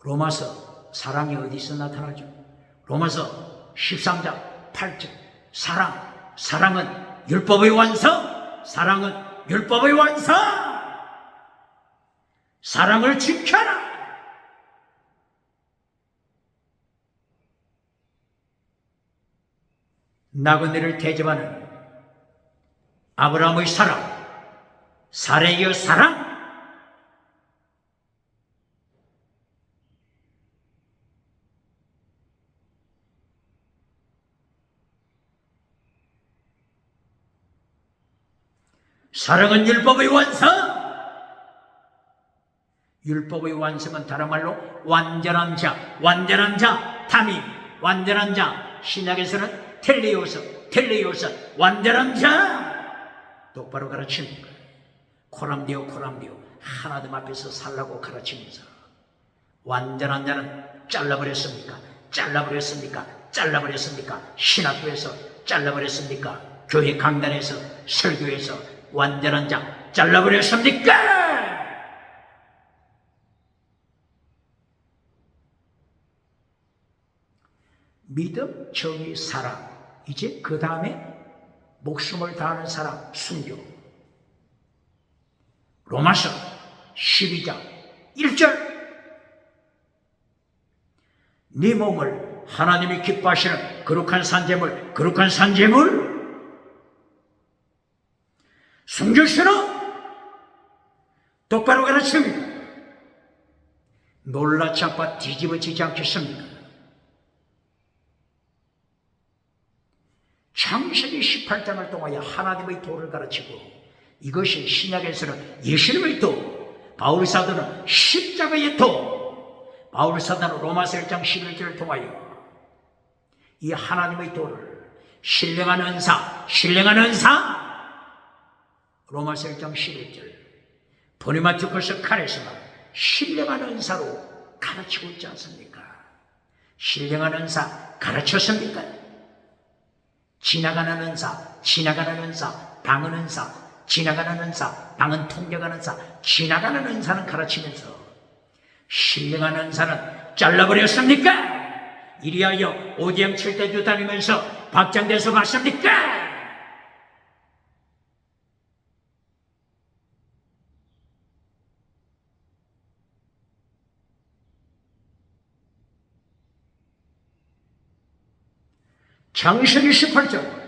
로마서 사랑이 어디서 나타나죠? 로마서 13장 8절 사랑은 율법의 완성. 사랑을 지켜라. 나그네를 대접하는 아브라함의 사랑, 사레의 사랑. 사랑은 율법의 완성. 율법의 완성은 다른 말로 완전한 자, 담임, 완전한 자. 신약에서는 텔레오스, 완전한 자. 똑바로 가르치는 거예요. 코람디오 하나님 앞에서 살라고 가르치면서 완전한 자는 잘라버렸습니까? 신학교에서 잘라버렸습니까? 교회 강단에서 설교에서 완전한 자 잘라버렸습니까? 믿음, 정의, 사랑. 이제 그 다음에 목숨을 다하는 사람, 순교. 로마서 12장 1절. 네 몸을 하나님이 기뻐하시는 거룩한 산제물 순교시로 똑바로 가르칩니다. 놀라 자빠 뒤집어지지 않겠습니까? 창세기 18장을 통하여 하나님의 도를 가르치고, 이것이 신약에서는 예수님의 도, 바울사도는 십자가의 도, 바울사도는 로마서 1장 11절을 통하여 이 하나님의 도를 신령한 은사, 로마서 1장 11절 보네마티코스 카레스가 신령한 은사로 가르치고 있지 않습니까? 신령한 은사 가르쳤습니까? 지나가는 은사, 방은 은사, 지나가는 은사, 방은 통역하는 은사, 지나가는 은사는 가르치면서 신령한 은사는 잘라버렸습니까? 이리하여 오디양 칠대주 다니면서 박장대소 맞습니까? 창세기 18장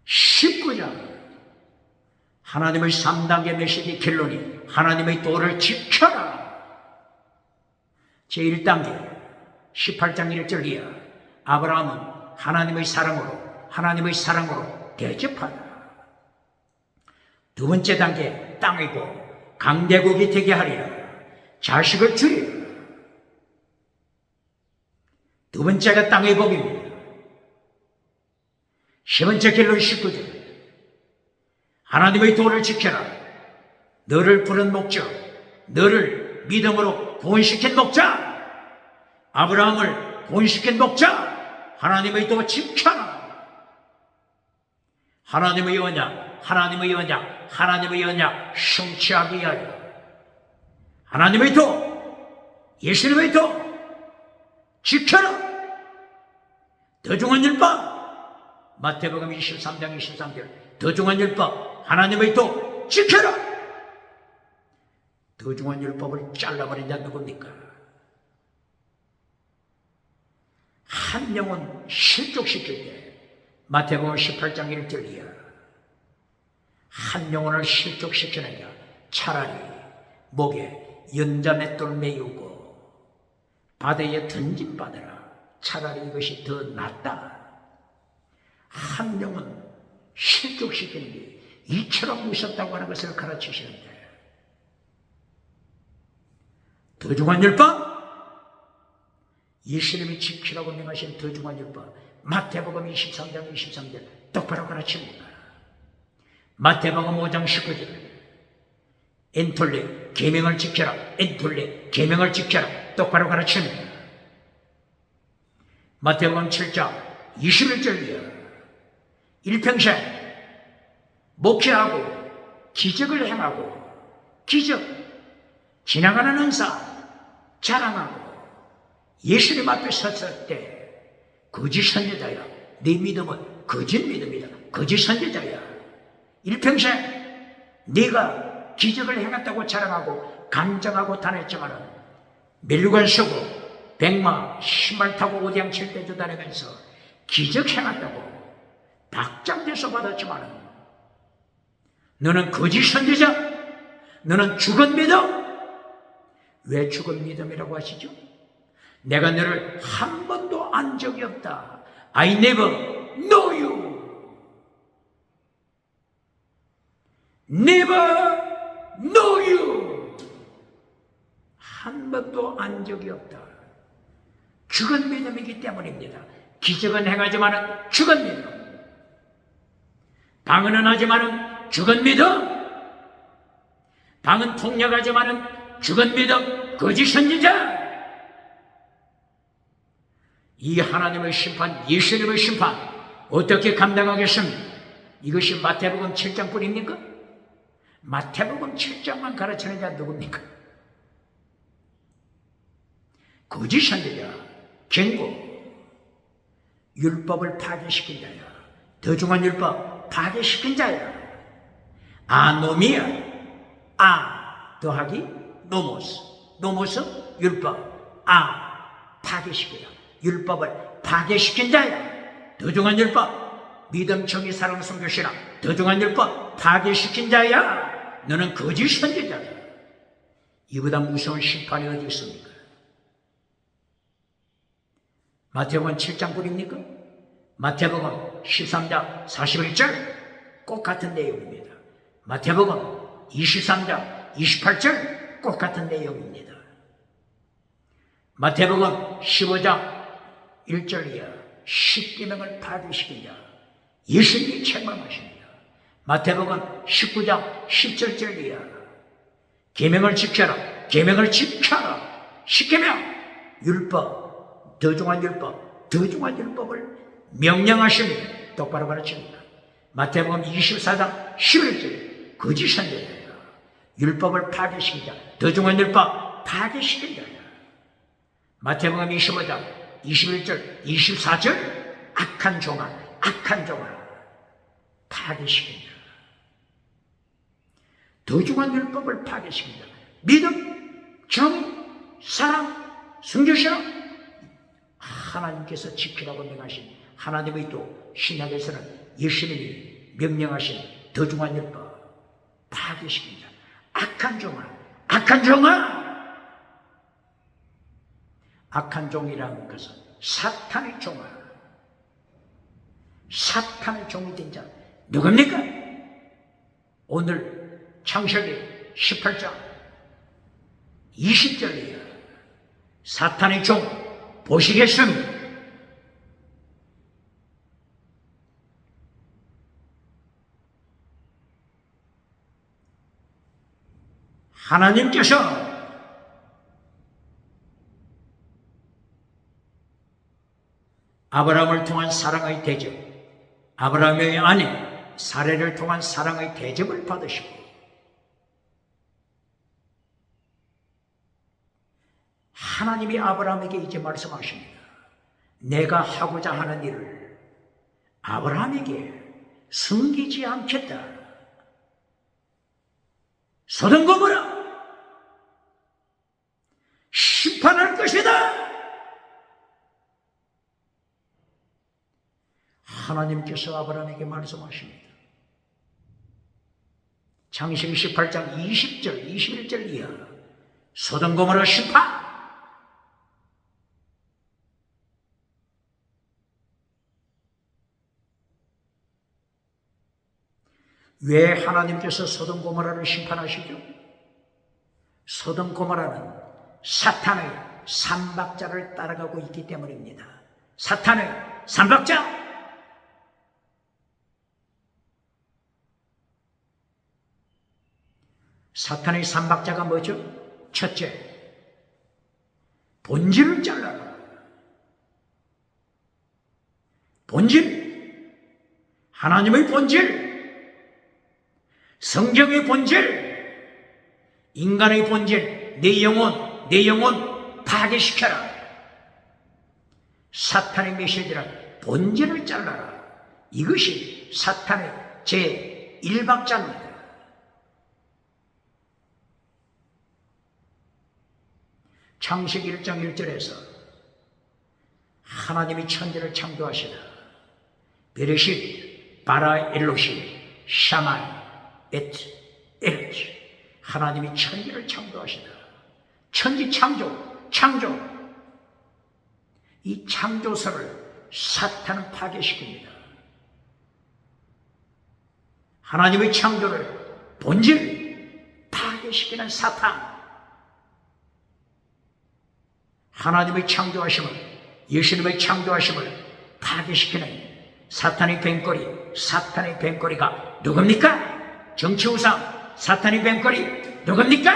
19장 하나님의 3단계 메시지 결론이 하나님의 도를 지켜라. 제1단계 18장 1절 이하 아브라함은 하나님의 사랑으로 대접하다. 두 번째 단계 땅이고 강대국이 되게 하리라. 자식을 주리라. 두 번째가 땅의 복입니다. 세 번째 결론 19절 하나님의 도를 지켜라. 너를 부른 목적, 너를 믿음으로 구원시킨 목자, 아브라함을 구원시킨 목자, 하나님의 도 지켜라. 하나님의 언약 성취하기 위하여 하나님의 도, 예수님의 도 지켜라. 더 중한 율법 마태복음 23장 23절 더 중한 율법 하나님의 도 지켜라. 더 중한 율법을 잘라버린 자 누굽니까? 한 영혼 실족시킬 때 마태복음 18장 1절 이하 한 영혼을 실족시키는 자 차라리 목에 연자맷돌 메우고 바다에 던짐받으라. 차라리 이것이 더 낫다. 한 영혼 실족시키는 게 이처럼 무섭다고 하는 것을 가르치시는데 더 중한 율법 예수님이 지키라고 명하신 더 중한 율법 마태복음 23장 23절 똑바로 가르칩니다. 마태복음 5장 19절 엔톨레 계명을 지켜라. 엔톨레 계명을 지켜라. 똑바로 가르칩니다. 마태복음 7장 21절 이하 일평생 목회하고 기적을 행하고 기적 지나가는 은사 자랑하고 예수님 앞에 섰을 때 거짓 선지자야. 네 믿음은 거짓 믿음이다. 거짓 선지자야. 일평생 네가 기적을 행했다고 자랑하고 감정하고 다녔지만은 멜루간 쓰고 백마 신발 타고 오디양 칠대주 다니면서 기적 행했다고 박장대소 받았지만은 너는 거짓 선지자, 너는 죽은 믿음. 왜 죽은 믿음이라고 하시죠? 내가 너를 한 번도 안 적이 없다. I never know you. Never know you. 한 번도 안 적이 없다. 죽은 믿음이기 때문입니다. 기적은 행하지만은 죽은 믿음. 방언은 하지만은 죽은 믿음. 방언 통역하지만은 죽은 믿음. 거짓 선지자. 이 하나님의 심판, 예수님의 심판 어떻게 감당하겠습니까? 이것이 마태복음 7장뿐입니까? 마태복음 7장만 가르치는 자 누굽니까? 거짓 선지자, 경고, 율법을 파괴시킨 자야. 더 중한 율법 파괴시킨 자야. 아노미야, 아 더하기 노모스, 노모스 율법, 아 파괴시키다. 율법을 파괴시킨 자야. 더 중한 율법 믿음 정의 사랑 선교시라. 더 중한 율법 파괴시킨 자야. 너는 거짓 선지자야. 이보다 무서운 심판이 어디 있습니까? 마태복음 7장뿐입니까? 마태복음 13장 41절 꼭 같은 내용입니다. 마태복음 23장 28절 꼭 같은 내용입니다. 마태복음 15장 1절 이하 십계명을 파괴시킨 자 예수님이 책망하십니다. 마태복음 19장 10절 이하 계명을 지켜라. 계명을 지켜라. 십계명 율법, 더 중한 율법, 더 중한 율법을 명령하십니다. 똑바로 가르칩니다. 마태복음 24장 11절 거짓 선지자야. 율법을 파괴시킨다. 더 중요한 율법 파괴시킨다. 마태복음 25장 21절 24절 악한 종아 파괴시킨다. 더 중요한 율법을 파괴시킨다. 믿음, 정의, 사랑, 순교심 하나님께서 지키라고 명하신 하나님의 도 신약에서는 예수님이 명령하신 더 중요한 율법 파괴시킨다. 악한 종아 악한 종이라는 것은 사탄의 종이 된 자 누굽니까? 오늘 창세기 18장 20절이에요. 사탄의 종 보시겠습니다. 하나님께서 아브라함을 통한 사랑의 대접, 아브라함의 아내 사레를 통한 사랑의 대접을 받으시고 하나님이 아브라함에게 이제 말씀하십니다. 내가 하고자 하는 일을 아브라함에게 숨기지 않겠다. 소돔 고모라 심판할 것이다. 하나님께서 아브라함에게 말씀하십니다. 창세기 18장 20절 21절 이하 소돔 고모라 심판. 왜 하나님께서 소돔 고모라를 심판하시죠? 소돔 고모라는 사탄의 삼박자를 따라가고 있기 때문입니다. 사탄의 삼박자. 사탄의 삼박자가 뭐죠? 첫째, 본질을 잘라라. 본질, 하나님의 본질, 성경의 본질, 인간의 본질, 내 영혼 파괴시켜라. 사탄의 메시지란 본질을 잘라라. 이것이 사탄의 제1박자입니다. 창세기 1장 1절에서 하나님이 천지를 창조하시다. 베레쉿 바라 엘로시 샤마이 엣 에르치. 하나님이 천지를 창조하시다. 천지 창조. 이 창조설을 사탄은 파괴시킵니다. 하나님의 창조를 본질 파괴시키는 사탄. 하나님의 창조하심을, 예수님의 창조하심을 파괴시키는 사탄의 뱀거리가 누굽니까? 정치우상 사탄의 뱀거리 누굽니까?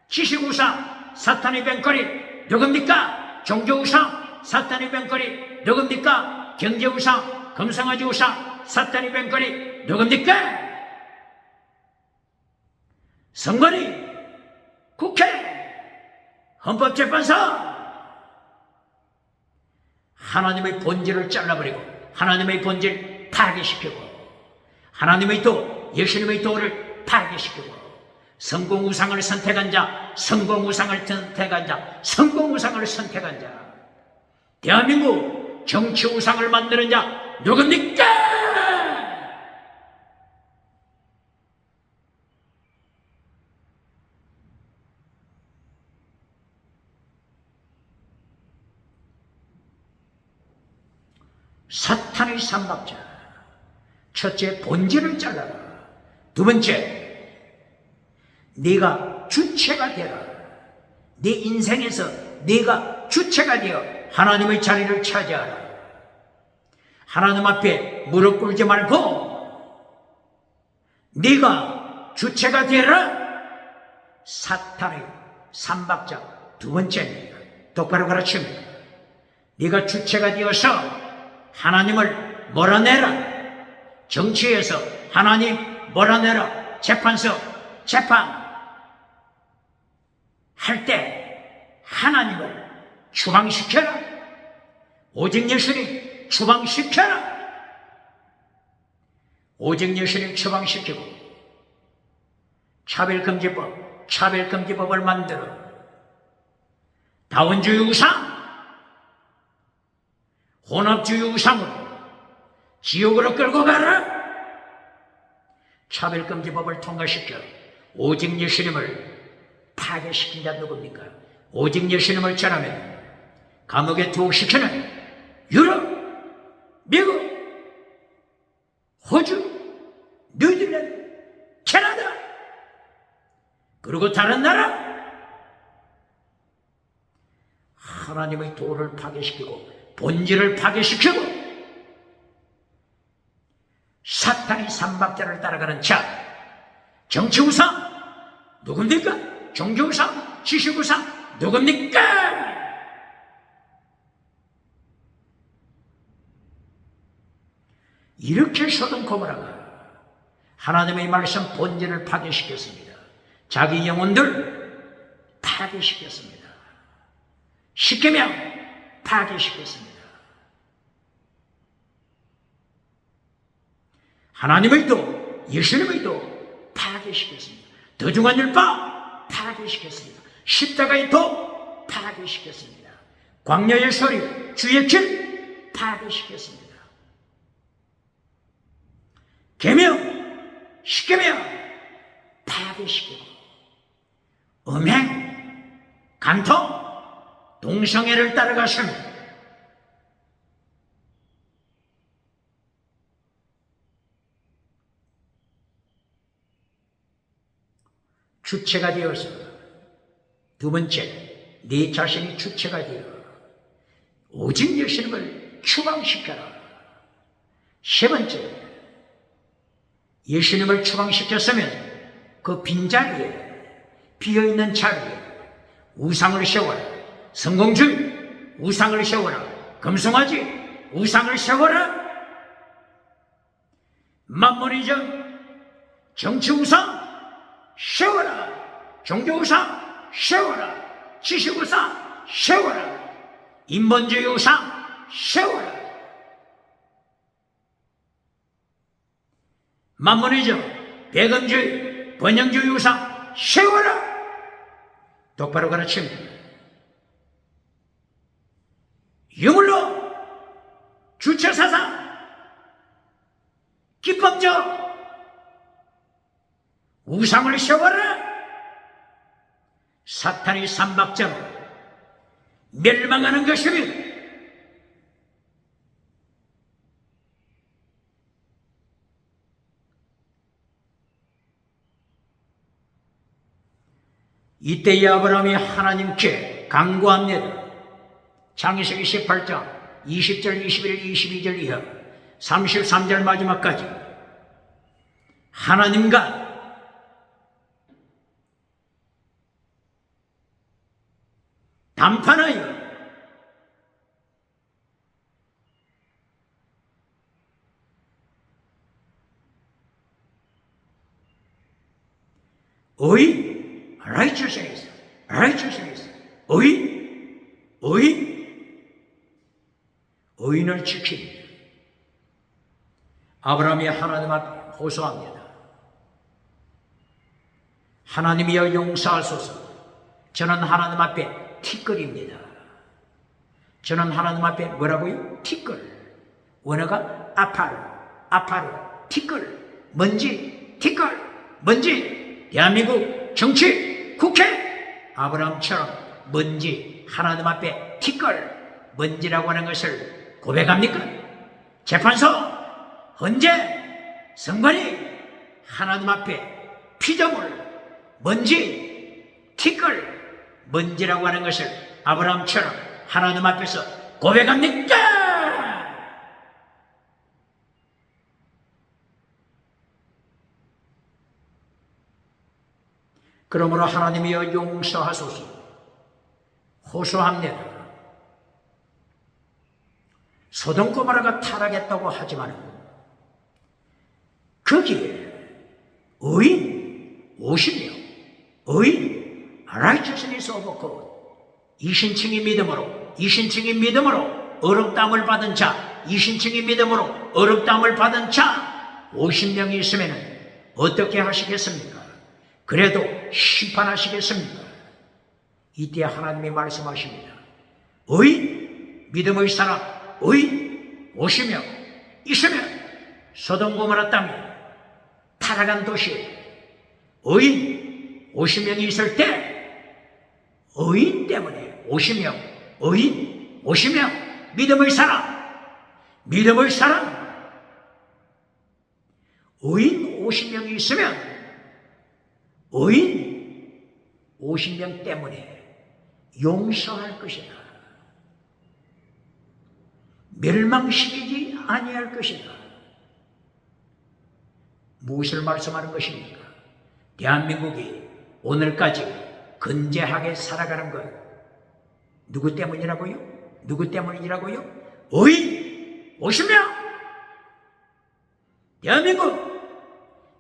지식우상 사탄의 뱀거리 누굽니까? 종교우상 사탄의 뱀거리 누굽니까? 경제우상 금상아지우상 사탄의 뱀거리 누굽니까? 선거리 국회 헌법재판소. 하나님의 본질을 잘라버리고 하나님의 본질 파괴시키고 하나님의 도, 예수님의 도를 파괴시키고 성공우상을 선택한 자, 성공우상을 선택한 자, 대한민국 정치우상을 만드는 자 누굽니까? 사탄의 삼박자. 첫째, 본질을 잘라라. 두 번째, 네가 주체가 되라. 네 인생에서 네가 주체가 되어 하나님의 자리를 차지하라. 하나님 앞에 무릎 꿇지 말고 네가 주체가 되라. 사탄의 삼박자 두 번째입니다. 똑바로 가르칩니다. 네가 주체가 되어서 하나님을 몰아내라. 정치에서 하나님 몰아내라. 재판서 재판할 때 하나님을 추방시켜라. 오직 예수님 추방시켜라. 오직 예수님 추방시키고 차별금지법을 만들어 다원주의 우상, 혼합주의 우상으로 지옥으로 끌고 가라. 차별금지법을 통과시켜 오직 예수님을 파괴시킨 자 누굽니까? 오직 예수님을 전하면 감옥에 투옥시키는 유럽, 미국, 호주, 뉴질랜드, 캐나다, 그리고 다른 나라, 하나님의 도를 파괴시키고 본질을 파괴시키고 사탄의 삼박자를 따라가는 자, 정치우상 누굽니까? 종교우상, 지식우상 누굽니까? 이렇게 소돔 고모라가 하나님의 말씀 본질을 파괴시켰습니다. 자기 영혼들 파괴시켰습니다. 십계명 파괴시켰습니다. 하나님의 도, 예수님의 도 파괴시켰습니다. 더중한 율법 파괴시켰습니다. 십자가의 도 파괴시켰습니다. 광야의 소리, 주의 길 파괴시켰습니다. 계명, 십계명 파괴시키고 음행, 간통, 동성애를 따라가시며 주체가 되어서 두 번째, 네 자신이 주체가 되어 오직 예수님을 추방시켜라. 세 번째, 예수님을 추방시켰으면 그 빈자리에 비어있는 자리에 우상을 세워라. 성공주의 우상을 세워라. 금송아지 우상을 세워라. 만몬이정 정치 우상 세워라. 종교 우상 세워라. 지식 우상 세워라. 인본주의 우상 세워라. 만몬이정 배금주의 번영주의 우상 세워라. 똑바로 가르칩니다. 유물로 주체사상 기법적 우상을 세워라. 사탄의 삼박자로 멸망하는 것이며 이때의 아브라함이 하나님께 간구합니다. 창세기 18장 20절, 21절, 22절 이하 33절 마지막까지 하나님과 담판하여 의인, righteousness, 의인을 지킵니다. 아브라함이 하나님 앞에 호소합니다. 하나님이여 용서하소서. 저는 하나님 앞에 티끌입니다. 저는 하나님 앞에 뭐라고요? 티끌. 원어가 아파르, 티끌, 먼지, 티끌, 먼지. 대한민국 정치, 국회, 아브라함처럼 먼지, 하나님 앞에 티끌, 먼지라고 하는 것을 고백합니까? 재판소, 헌재, 선관위, 하나님 앞에 피조물, 먼지, 티끌, 먼지라고 하는 것을 아브라함처럼 하나님 앞에서 고백합니까? 그러므로 하나님이여 용서하소서 호소합니다. 소돔 고모라가 타락했다고 하지만 거기에 의인, 오시며 의인 righteousness of God 이신층의 믿음으로 어렵다함을 받은 자 이신층의 믿음으로 어렵다함을 받은 자 50명이 있으면 어떻게 하시겠습니까? 그래도 심판하시겠습니까? 이때 하나님이 말씀하십니다. 의인 믿음의 사람 의인 오시며 있으면 소돔 고모라 땅에 타락한 도시에 의인 50명이 있을 때 의인 때문에 50명 의인 50명 믿음의 사람 의인 50명이 있으면 의인 50명 때문에 용서할 것이다. 멸망시키지 아니할 것이다. 무엇을 말씀하는 것입니까? 대한민국이 오늘까지 건재하게 살아가는 것 누구 때문이라고요? 의인 50명 대한민국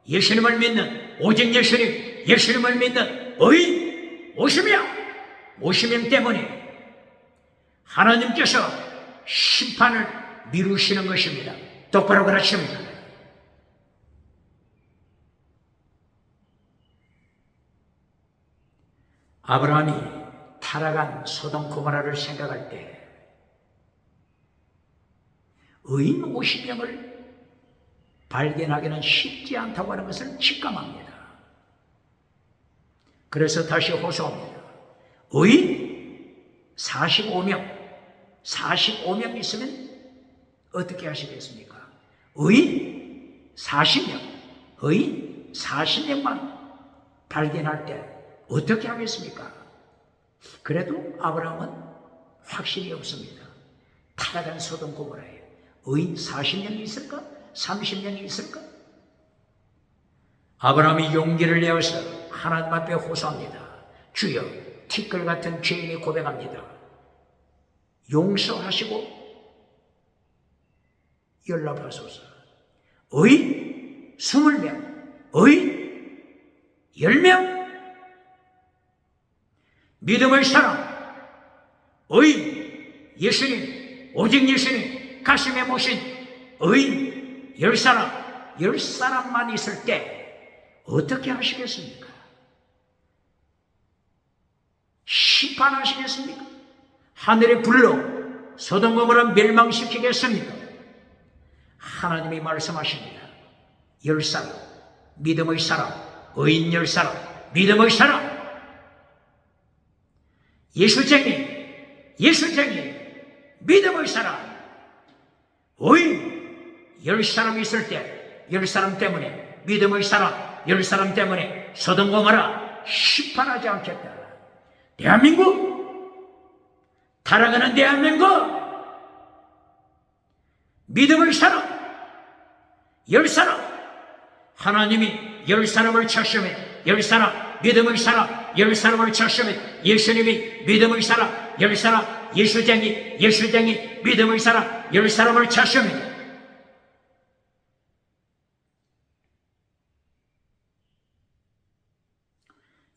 예수님을 믿는 오직 예수님을 믿는 의인 50명 때문에 하나님께서 심판을 미루시는 것입니다. 똑바로 그러십니까? 아브라함이 타락한 소돔 고모라를 생각할 때 의인 50명을 발견하기는 쉽지 않다고 하는 것을 직감합니다. 그래서 다시 호소합니다. 의인 45명 있으면 어떻게 하시겠습니까? 의인 40명만 발견할 때 어떻게 하겠습니까? 그래도 아브라함은 확신이 없습니다. 타락한 소돔 고모라에 의인 40명이 있을까? 30명이 있을까? 아브라함이 용기를 내어서 하나님 앞에 호소합니다. 주여, 티끌 같은 죄인이 고백합니다. 용서하시고 연락하소서. 의인 20명, 의인 10명, 믿음의 사람, 의인 예수님, 오직 예수님 가슴에 모신 의인 10사람만 있을 때 어떻게 하시겠습니까? 심판하시겠습니까? 하늘의 불로 소돔 고모라 멸망시키겠습니까? 하나님이 말씀하십니다. 10사람, 믿음의 사람, 의인 10사람, 믿음의 사람, 예수쟁이, 믿음의 사람, 의인 10사람이 있을 때 10사람 때문에 믿음의 사람 10사람 때문에 소돔 고모라 심판하지 않겠다. 대한민국 타락하는 대한민국 믿음의 사람 10사람 하나님이 10사람을 찾으면 10사람 믿음의 사람 10사람을 찾으면 예수님이 믿음의 사람 10사람 예수쟁이 믿음의 사람 10사람을 찾으면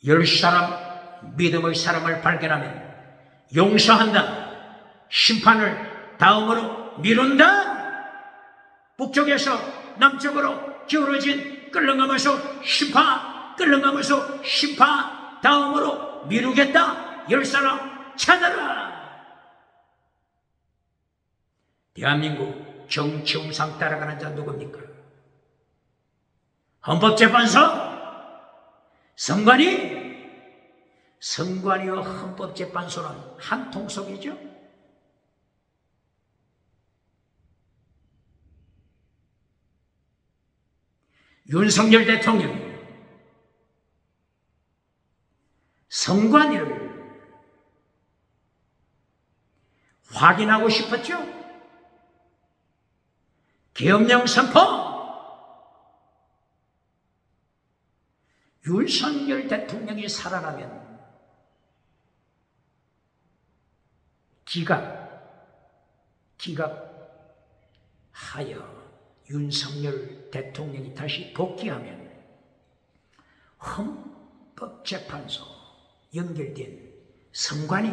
10사람 믿음의 사람을 발견하면 용서한다. 심판을 다음으로 미룬다. 북쪽에서 남쪽으로 기울어진 끌렁가면서 심판 다음으로 미루겠다. 10사람 찾아라. 대한민국 정치홍상 따라가는 자 누굽니까? 헌법재판소 성관이와 헌법재판소는 한 통속이죠. 윤석열 대통령이 성관이를 확인하고 싶었죠. 계엄령 선포 윤석열 대통령이 살아나면 기각하여 윤석열 대통령이 다시 복귀하면 헌법재판소 연결된 선관위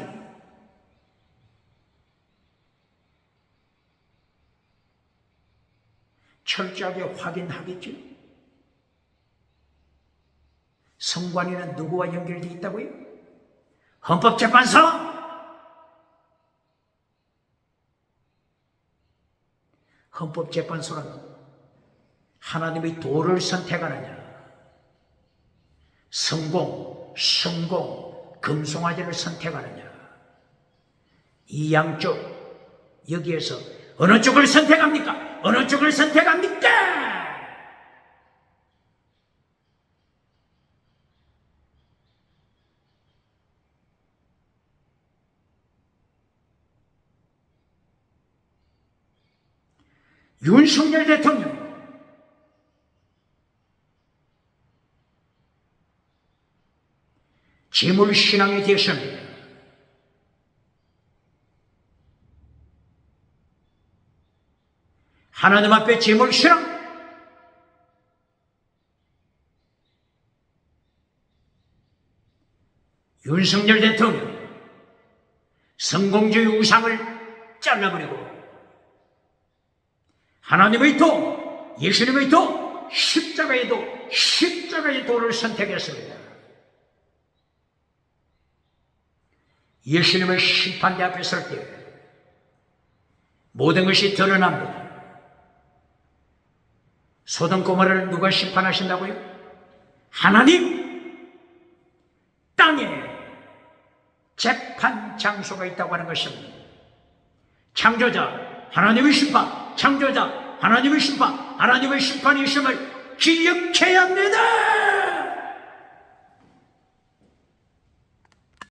철저하게 확인하겠죠. 선관위는 누구와 연결되어 있다고요? 헌법재판소! 헌법재판소는 하나님의 도를 선택하느냐, 성공, 금송아지를 선택하느냐, 이 양쪽 여기에서 어느 쪽을 선택합니까? 어느 쪽을 선택합니까? 윤석열 대통령 재물신앙에 대해서는 하나님 앞에 재물신앙, 윤석열 대통령 성공주의 우상을 잘라버리고 하나님의 도, 예수님의 도, 십자가의 도를 선택했습니다. 예수님의 심판대 앞에 설 때 모든 것이 드러납니다. 소돔 고모라를 누가 심판하신다고요? 하나님! 땅에 재판 장소가 있다고 하는 것입니다. 창조자 하나님의 심판, 창조자 하나님의 심판, 하나님의 심판이 있음을 기억해야 합니다.